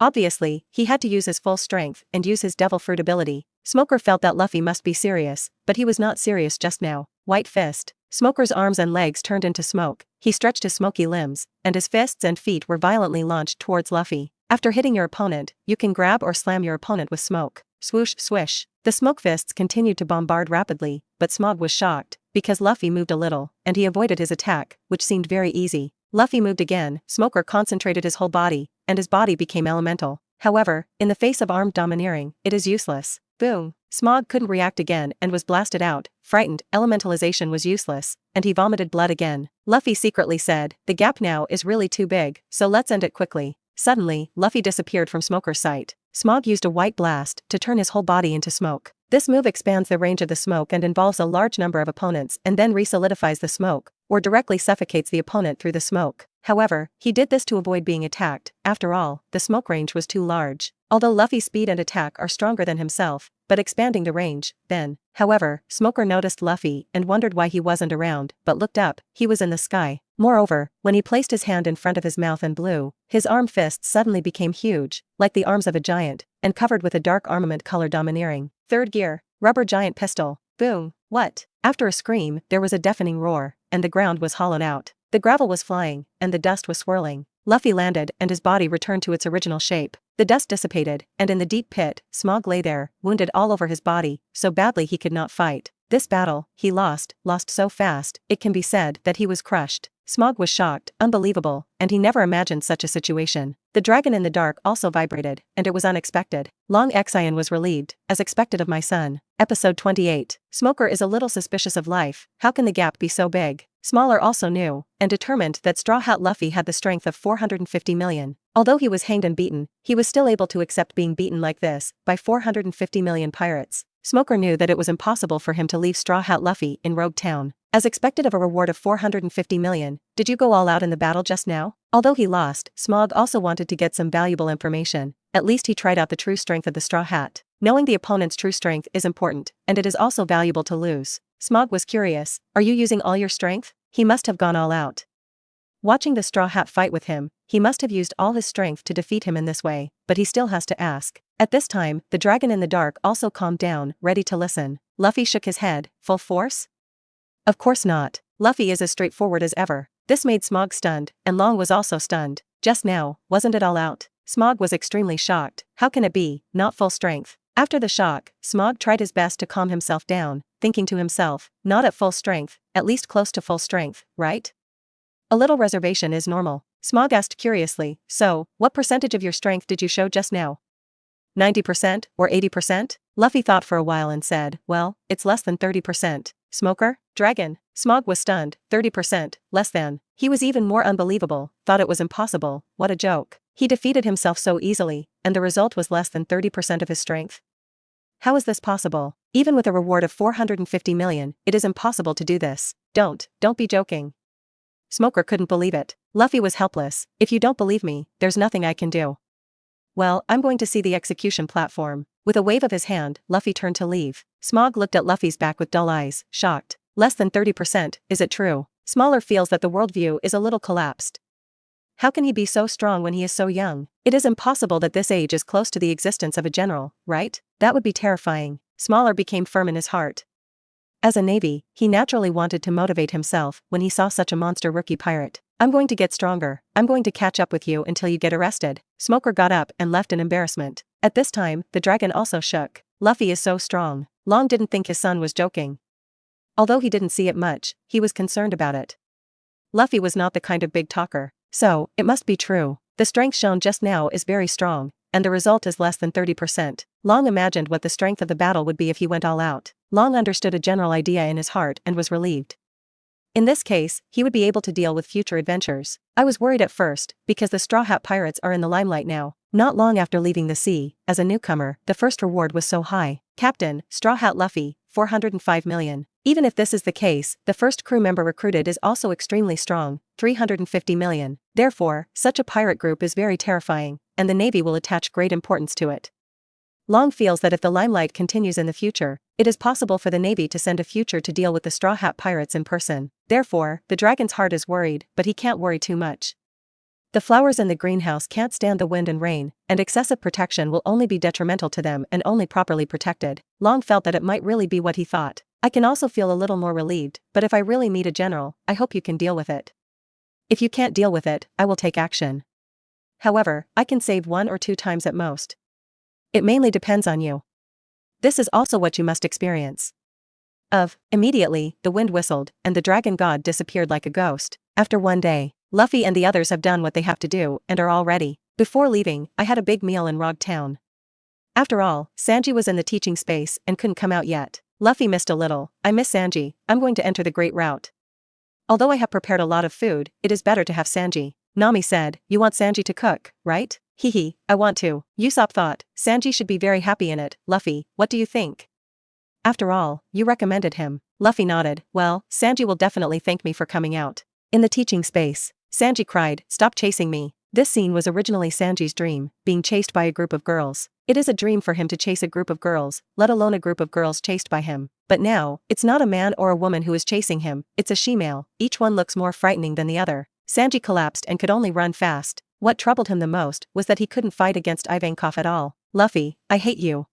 Obviously, he had to use his full strength and use his devil fruit ability. Smoker felt that Luffy must be serious, but he was not serious just now. White fist. Smoker's arms and legs turned into smoke. He stretched his smoky limbs, and his fists and feet were violently launched towards Luffy. After hitting your opponent, you can grab or slam your opponent with smoke. Swoosh, swish. The smoke fists continued to bombard rapidly, but Smog was shocked, because Luffy moved a little, and he avoided his attack, which seemed very easy. Luffy moved again. Smoker concentrated his whole body, and his body became elemental. However, in the face of armed domineering, it is useless. Boom. Smog couldn't react again and was blasted out. Frightened, elementalization was useless, and he vomited blood again. Luffy secretly said, the gap now is really too big, so let's end it quickly. Suddenly, Luffy disappeared from Smoker's sight. Smog used a white blast to turn his whole body into smoke. This move expands the range of the smoke and involves a large number of opponents and then resolidifies the smoke, or directly suffocates the opponent through the smoke. However, he did this to avoid being attacked. After all, the smoke range was too large. Although Luffy's speed and attack are stronger than himself, but expanding the range, then. However, Smoker noticed Luffy and wondered why he wasn't around, but looked up, he was in the sky. Moreover, when he placed his hand in front of his mouth and blew, his arm fists suddenly became huge, like the arms of a giant, and covered with a dark armament color domineering. Third gear. Rubber giant pistol. Boom. What? After a scream, there was a deafening roar, and the ground was hollowed out. The gravel was flying, and the dust was swirling. Luffy landed and his body returned to its original shape. The dust dissipated, and in the deep pit, Smog lay there, wounded all over his body, so badly he could not fight. This battle, he lost so fast, it can be said that he was crushed. Smog was shocked, unbelievable, and he never imagined such a situation. The dragon in the dark also vibrated, and it was unexpected. Long Xian was relieved, as expected of my son. Episode 28. Smoker is a little suspicious of life. How can the gap be so big? Smaller also knew, and determined that Straw Hat Luffy had the strength of 450 million. Although he was hanged and beaten, he was still able to accept being beaten like this, by 450 million pirates. Smoker knew that it was impossible for him to leave Straw Hat Luffy in Rogue Town. As expected of a reward of 450 million, did you go all out in the battle just now? Although he lost, Smog also wanted to get some valuable information. At least he tried out the true strength of the Straw Hat. Knowing the opponent's true strength is important, and it is also valuable to lose. Smog was curious. Are you using all your strength? He must have gone all out. Watching the Straw Hat fight with him, he must have used all his strength to defeat him in this way, but he still has to ask. At this time, the dragon in the dark also calmed down, ready to listen. Luffy shook his head. Full force? Of course not. Luffy is as straightforward as ever. This made Smog stunned, and Long was also stunned. Just now, wasn't it all out? Smog was extremely shocked. How can it be, not full strength? After the shock, Smog tried his best to calm himself down, thinking to himself, not at full strength, at least close to full strength, right? A little reservation is normal. Smog asked curiously, so, what percentage of your strength did you show just now? 90% or 80%? Luffy thought for a while and said, well, it's less than 30%. Smoker? Dragon? Smog was stunned. 30%, less than. He was even more unbelievable, thought it was impossible. What a joke. He defeated himself so easily, and the result was less than 30% of his strength. How is this possible? Even with a reward of 450 million, it is impossible to do this. Don't be joking. Smoker couldn't believe it. Luffy was helpless. If you don't believe me, there's nothing I can do. Well, I'm going to see the execution platform. With a wave of his hand, Luffy turned to leave. Smog looked at Luffy's back with dull eyes, shocked. Less than 30%, is it true? Smaller feels that the worldview is a little collapsed. How can he be so strong when he is so young? It is impossible that this age is close to the existence of a general, right? That would be terrifying. Smaller became firm in his heart. As a navy, he naturally wanted to motivate himself when he saw such a monster rookie pirate. I'm going to get stronger. I'm going to catch up with you until you get arrested. Smoker got up and left in embarrassment. At this time, the dragon also shook. Luffy is so strong. Long didn't think his son was joking. Although he didn't see it much, he was concerned about it. Luffy was not the kind of big talker. So, it must be true. The strength shown just now is very strong, and the result is less than 30%. Long imagined what the strength of the battle would be if he went all out. Long understood a general idea in his heart and was relieved. In this case, he would be able to deal with future adventures. I was worried at first, because the Straw Hat Pirates are in the limelight now. Not long after leaving the sea, as a newcomer, the first reward was so high. Captain, Straw Hat Luffy, 405 million. Even if this is the case, the first crew member recruited is also extremely strong, 350 million. Therefore, such a pirate group is very terrifying, and the Navy will attach great importance to it. Long feels that if the limelight continues in the future, it is possible for the Navy to send a future to deal with the Straw Hat Pirates in person. Therefore, the dragon's heart is worried, but he can't worry too much. The flowers in the greenhouse can't stand the wind and rain, and excessive protection will only be detrimental to them and only properly protected. Long felt that it might really be what he thought. I can also feel a little more relieved, but if I really meet a general, I hope you can deal with it. If you can't deal with it, I will take action. However, I can save 1 or 2 times at most. It mainly depends on you. This is also what you must experience. Immediately, the wind whistled, and the dragon god disappeared like a ghost. After 1 day, Luffy and the others have done what they have to do and are all ready. Before leaving, I had a big meal in Rog Town. After all, Sanji was in the teaching space and couldn't come out yet. Luffy missed a little. I miss Sanji. I'm going to enter the Great Route. Although I have prepared a lot of food, it is better to have Sanji. Nami said, you want Sanji to cook, right? Hehe, I want to. Usopp thought, Sanji should be very happy in it. Luffy, what do you think? After all, you recommended him. Luffy nodded. Well, Sanji will definitely thank me for coming out. In the teaching space, Sanji cried, stop chasing me. This scene was originally Sanji's dream, being chased by a group of girls. It is a dream for him to chase a group of girls, let alone a group of girls chased by him. But now, it's not a man or a woman who is chasing him, it's a she-male. Each one looks more frightening than the other. Sanji collapsed and could only run fast. What troubled him the most was that he couldn't fight against Ivankov at all. Luffy, I hate you.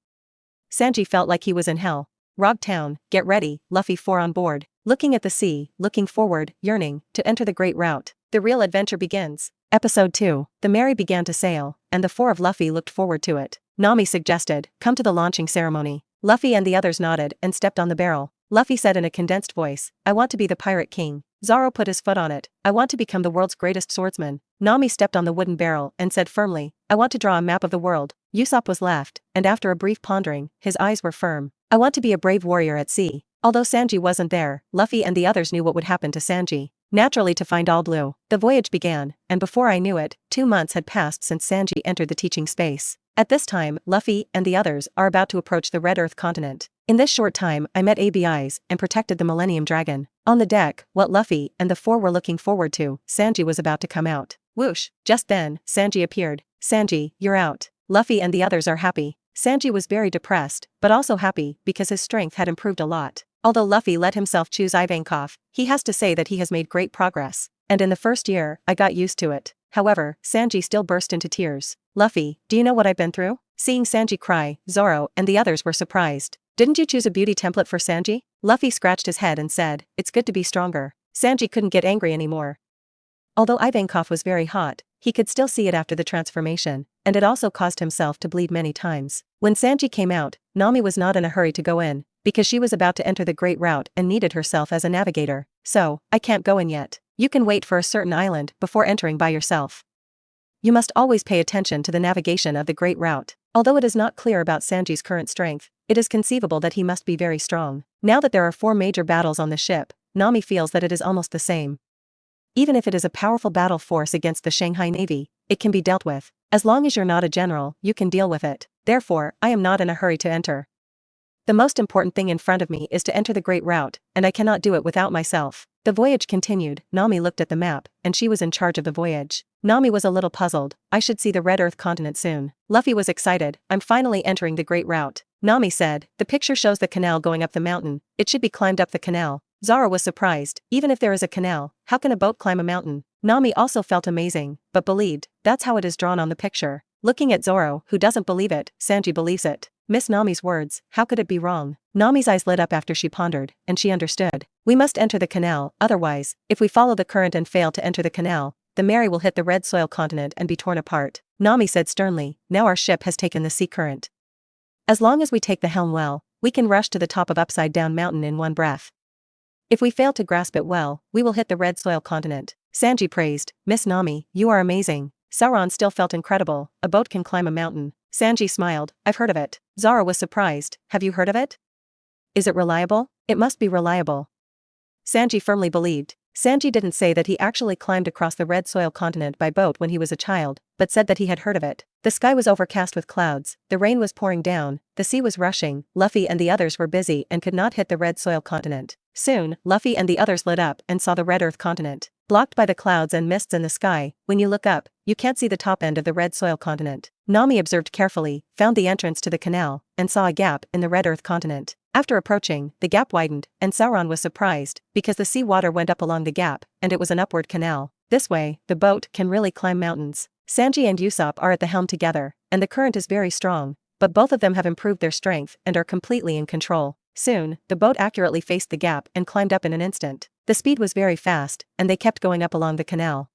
Sanji felt like he was in hell. Rog Town, get ready, Luffy 4 on board. Looking at the sea, looking forward, yearning, to enter the Great Route. The real adventure begins. Episode 2. The Mary began to sail, and the 4 of Luffy looked forward to it. Nami suggested, come to the launching ceremony. Luffy and the others nodded and stepped on the barrel. Luffy said in a condensed voice, I want to be the Pirate King. Zoro put his foot on it, I want to become the world's greatest swordsman. Nami stepped on the wooden barrel and said firmly, I want to draw a map of the world. Usopp was left, and after a brief pondering, his eyes were firm. I want to be a brave warrior at sea. Although Sanji wasn't there, Luffy and the others knew what would happen to Sanji. Naturally to find All Blue. The voyage began, and before I knew it, 2 months had passed since Sanji entered the teaching space. At this time, Luffy and the others are about to approach the Red Earth continent. In this short time I met ABIs and protected the Millennium Dragon. On the deck, what Luffy and the four were looking forward to, Sanji was about to come out. Whoosh! Just then, Sanji appeared. Sanji, you're out. Luffy and the others are happy. Sanji was very depressed, but also happy because his strength had improved a lot. Although Luffy let himself choose Ivankov, he has to say that he has made great progress. And in the first year, I got used to it. However, Sanji still burst into tears. Luffy, do you know what I've been through? Seeing Sanji cry, Zoro and the others were surprised. Didn't you choose a beauty template for Sanji? Luffy scratched his head and said, it's good to be stronger. Sanji couldn't get angry anymore. Although Ivankov was very hot, he could still see it after the transformation, and it also caused himself to bleed many times. When Sanji came out, Nami was not in a hurry to go in, because she was about to enter the Great Route and needed herself as a navigator. So, I can't go in yet. You can wait for a certain island before entering by yourself. You must always pay attention to the navigation of the Great Route. Although it is not clear about Sanji's current strength, it is conceivable that he must be very strong. Now that there are 4 major battles on the ship, Nami feels that it is almost the same. Even if it is a powerful battle force against the Shanghai Navy, it can be dealt with. As long as you're not a general, you can deal with it. Therefore, I am not in a hurry to enter. The most important thing in front of me is to enter the Great Route, and I cannot do it without myself. The voyage continued. Nami looked at the map, and she was in charge of the voyage. Nami was a little puzzled. I should see the Red Earth continent soon. Luffy was excited. I'm finally entering the Great Route. Nami said, the picture shows the canal going up the mountain. It should be climbed up the canal. Zoro was surprised. Even if there is a canal, how can a boat climb a mountain? Nami also felt amazing, but believed, that's how it is drawn on the picture. Looking at Zoro, who doesn't believe it, Sanji believes it. Miss Nami's words, how could it be wrong? Nami's eyes lit up after she pondered, and she understood. We must enter the canal, otherwise, if we follow the current and fail to enter the canal, the Mary will hit the red soil continent and be torn apart. Nami said sternly, now our ship has taken the sea current. As long as we take the helm well, we can rush to the top of Upside Down Mountain in one breath. If we fail to grasp it well, we will hit the red soil continent. Sanji praised, Miss Nami, you are amazing. Sauron still felt incredible, a boat can climb a mountain. Sanji smiled, I've heard of it. Zoro was surprised, have you heard of it? Is it reliable? It must be reliable. Sanji firmly believed. Sanji didn't say that he actually climbed across the red soil continent by boat when he was a child, but said that he had heard of it. The sky was overcast with clouds, the rain was pouring down, the sea was rushing, Luffy and the others were busy and could not hit the red soil continent. Soon, Luffy and the others lit up and saw the Red Earth continent. Blocked by the clouds and mists in the sky, when you look up, you can't see the top end of the red soil continent. Nami observed carefully, found the entrance to the canal, and saw a gap in the Red Earth continent. After approaching, the gap widened, and Sauron was surprised, because the sea water went up along the gap, and it was an upward canal. This way, the boat can really climb mountains. Sanji and Usopp are at the helm together, and the current is very strong, but both of them have improved their strength and are completely in control. Soon, the boat accurately faced the gap and climbed up in an instant. The speed was very fast, and they kept going up along the canal.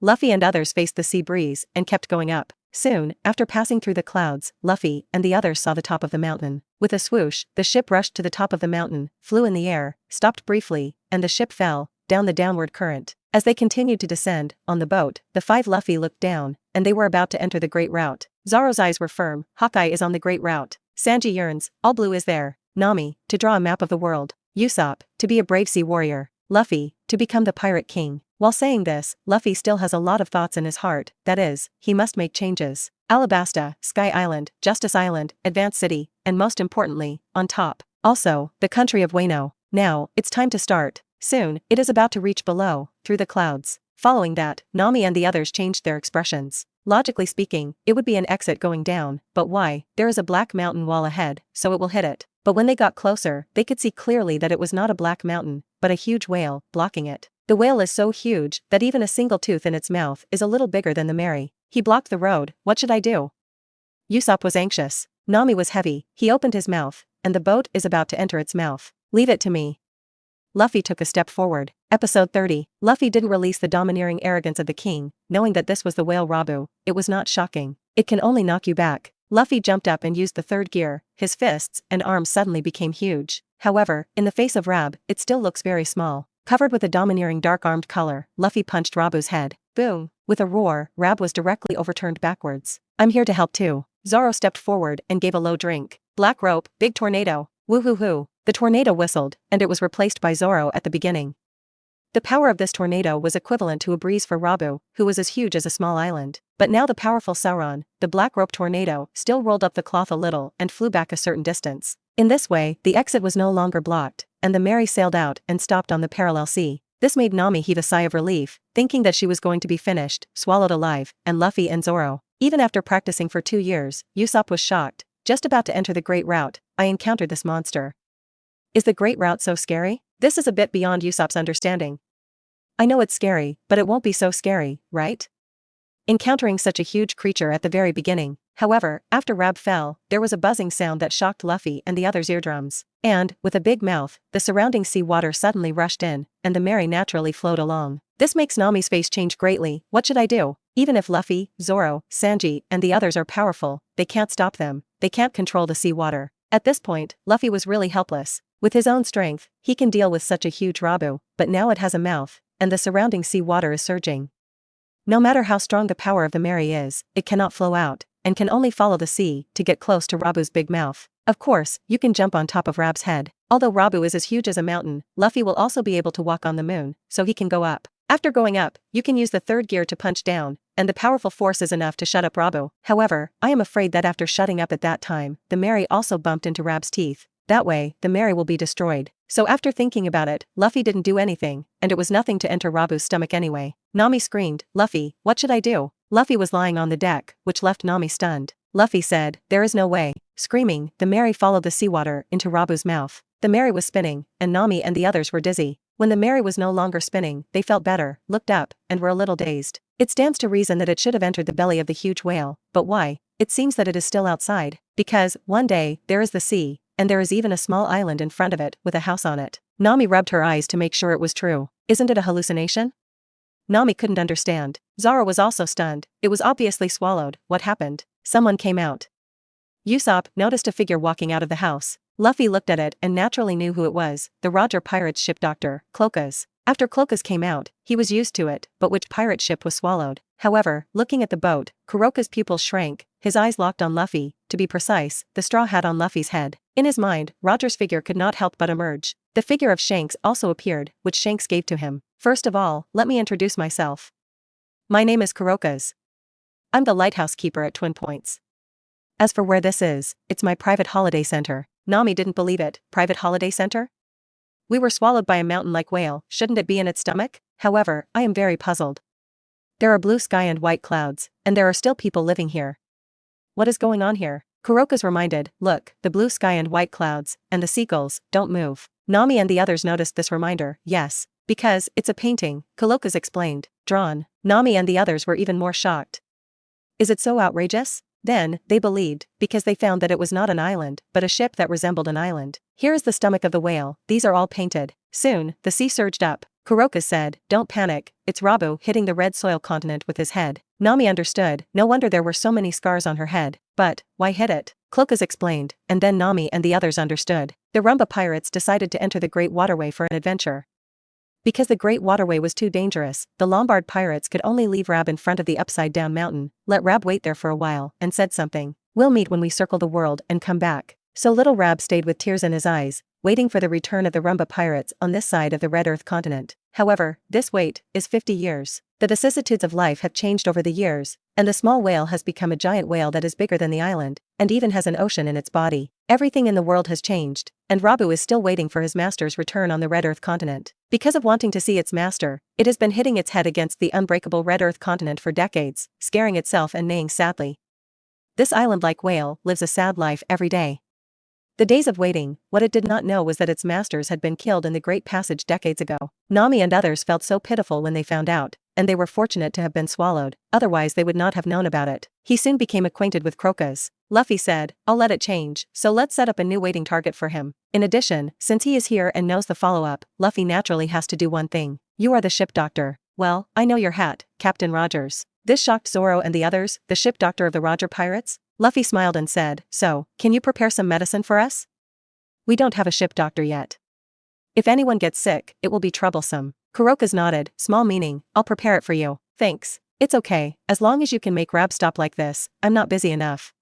Luffy and others faced the sea breeze and kept going up. Soon, after passing through the clouds, Luffy and the others saw the top of the mountain. With a swoosh, the ship rushed to the top of the mountain, flew in the air, stopped briefly, and the ship fell down the downward current. As they continued to descend, on the boat, the 5 Luffy looked down, and they were about to enter the Great Route. Zoro's eyes were firm. Hawkeye is on the Great Route. Sanji yearns, all blue is there. Nami, to draw a map of the world. Usopp, to be a brave sea warrior. Luffy, to become the pirate king. While saying this, Luffy still has a lot of thoughts in his heart, that is, he must make changes. Alabasta, Sky Island, Justice Island, Advanced City, and most importantly, on top. Also, the country of Wano. Now, it's time to start. Soon, it is about to reach below, through the clouds. Following that, Nami and the others changed their expressions. Logically speaking, it would be an exit going down, but why? There is a black mountain wall ahead, so it will hit it. But when they got closer, they could see clearly that it was not a black mountain, but a huge whale, blocking it. The whale is so huge that even a single tooth in its mouth is a little bigger than the Mary. He blocked the road, what should I do? Usopp was anxious. Nami was heavy, he opened his mouth, and the boat is about to enter its mouth. Leave it to me. Luffy took a step forward. Episode 30. Luffy didn't release the domineering arrogance of the king, knowing that this was the whale Rabu. It was not shocking. It can only knock you back. Luffy jumped up and used the 3rd gear. His fists and arms suddenly became huge. However, in the face of Rab, it still looks very small. Covered with a domineering dark-armed color, Luffy punched Rabu's head. Boom! With a roar, Rab was directly overturned backwards. I'm here to help too. Zoro stepped forward and gave a low drink. Black rope, big tornado. Woo-hoo-hoo. The tornado whistled, and it was replaced by Zoro at the beginning. The power of this tornado was equivalent to a breeze for Rabu, who was as huge as a small island. But now the powerful Sauron, the black rope tornado, still rolled up the cloth a little and flew back a certain distance. In this way, the exit was no longer blocked, and the Mary sailed out and stopped on the parallel sea. This made Nami heave a sigh of relief, thinking that she was going to be finished, swallowed alive, and Luffy and Zoro. Even after practicing for 2 years, Usopp was shocked. Just about to enter the Great Route, I encountered this monster. Is the Great Route so scary? This is a bit beyond Usopp's understanding. I know it's scary, but it won't be so scary, right? Encountering such a huge creature at the very beginning. However, after Rab fell, there was a buzzing sound that shocked Luffy and the others' eardrums. And, with a big mouth, the surrounding sea water suddenly rushed in, and the Mary naturally flowed along. This makes Nami's face change greatly. What should I do? Even if Luffy, Zoro, Sanji, and the others are powerful, they can't stop them. They can't control the sea water. At this point, Luffy was really helpless. With his own strength, he can deal with such a huge Rabu, but now it has a mouth, and the surrounding sea water is surging. No matter how strong the power of the Mary is, it cannot flow out, and can only follow the sea to get close to Rabu's big mouth. Of course, you can jump on top of Rab's head. Although Rabu is as huge as a mountain, Luffy will also be able to walk on the moon, so he can go up. After going up, you can use the third gear to punch down, and the powerful force is enough to shut up Rabu. However, I am afraid that after shutting up at that time, the Mary also bumped into Rab's teeth. That way, the Mary will be destroyed. So after thinking about it, Luffy didn't do anything, and it was nothing to enter Rabu's stomach anyway. Nami screamed, "Luffy, what should I do?" Luffy was lying on the deck, which left Nami stunned. Luffy said, "There is no way." Screaming, the Mary followed the seawater into Rabu's mouth. The Mary was spinning, and Nami and the others were dizzy. When the Mary was no longer spinning, they felt better, looked up, and were a little dazed. It stands to reason that it should have entered the belly of the huge whale, but why? It seems that it is still outside. Because, one day, there is the sea, and there is even a small island in front of it, with a house on it. Nami rubbed her eyes to make sure it was true. Isn't it a hallucination? Nami couldn't understand. Zoro was also stunned. It was obviously swallowed. What happened? Someone came out. Usopp noticed a figure walking out of the house. Luffy looked at it and naturally knew who it was, the Roger pirate's ship doctor, Cloacus. After Cloacus came out, he was used to it, but which pirate ship was swallowed? However, looking at the boat, Kuroka's pupils shrank, his eyes locked on Luffy, to be precise, the straw hat on Luffy's head. In his mind, Roger's figure could not help but emerge. The figure of Shanks also appeared, which Shanks gave to him. First of all, let me introduce myself. My name is Kurokas. I'm the lighthouse keeper at Twin Points. As for where this is, it's my private holiday center. Nami didn't believe it. Private holiday center? We were swallowed by a mountain-like whale, shouldn't it be in its stomach? However, I am very puzzled. There are blue sky and white clouds, and there are still people living here. What is going on here? Kuroka's reminded, look, the blue sky and white clouds, and the seagulls, don't move. Nami and the others noticed this reminder, yes. Because, it's a painting, Kuroka's explained, drawn. Nami and the others were even more shocked. Is it so outrageous? Then, they believed, because they found that it was not an island, but a ship that resembled an island. Here is the stomach of the whale, these are all painted. Soon, the sea surged up. Kuroka said, don't panic, it's Rabu hitting the red soil continent with his head. Nami understood, no wonder there were so many scars on her head. But, why hit it? Cloacus explained, and then Nami and the others understood. The Rumba pirates decided to enter the Great Waterway for an adventure. Because the Great Waterway was too dangerous, the Lombard pirates could only leave Rab in front of the upside-down mountain, let Rab wait there for a while, and said something. We'll meet when we circle the world and come back. So little Rab stayed with tears in his eyes, waiting for the return of the Rumba pirates on this side of the Red Earth continent. However, this wait is 50 years. The vicissitudes of life have changed over the years, and the small whale has become a giant whale that is bigger than the island, and even has an ocean in its body. Everything in the world has changed, and Rabu is still waiting for his master's return on the Red Earth continent. Because of wanting to see its master, it has been hitting its head against the unbreakable Red Earth continent for decades, scaring itself and neighing sadly. This island-like whale lives a sad life every day. The days of waiting, what it did not know was that its masters had been killed in the Great Passage decades ago. Nami and others felt so pitiful when they found out, and they were fortunate to have been swallowed, otherwise they would not have known about it. He soon became acquainted with Croca's. Luffy said, I'll let it change, so let's set up a new waiting target for him. In addition, since he is here and knows the follow-up, Luffy naturally has to do one thing. You are the ship doctor. Well, I know your hat, Captain Rogers. This shocked Zoro and the others, the ship doctor of the Roger pirates. Luffy smiled and said, so, can you prepare some medicine for us? We don't have a ship doctor yet. If anyone gets sick, it will be troublesome. Kuroka's nodded, small meaning, I'll prepare it for you. Thanks. It's okay, as long as you can make Rab stop like this, I'm not busy enough.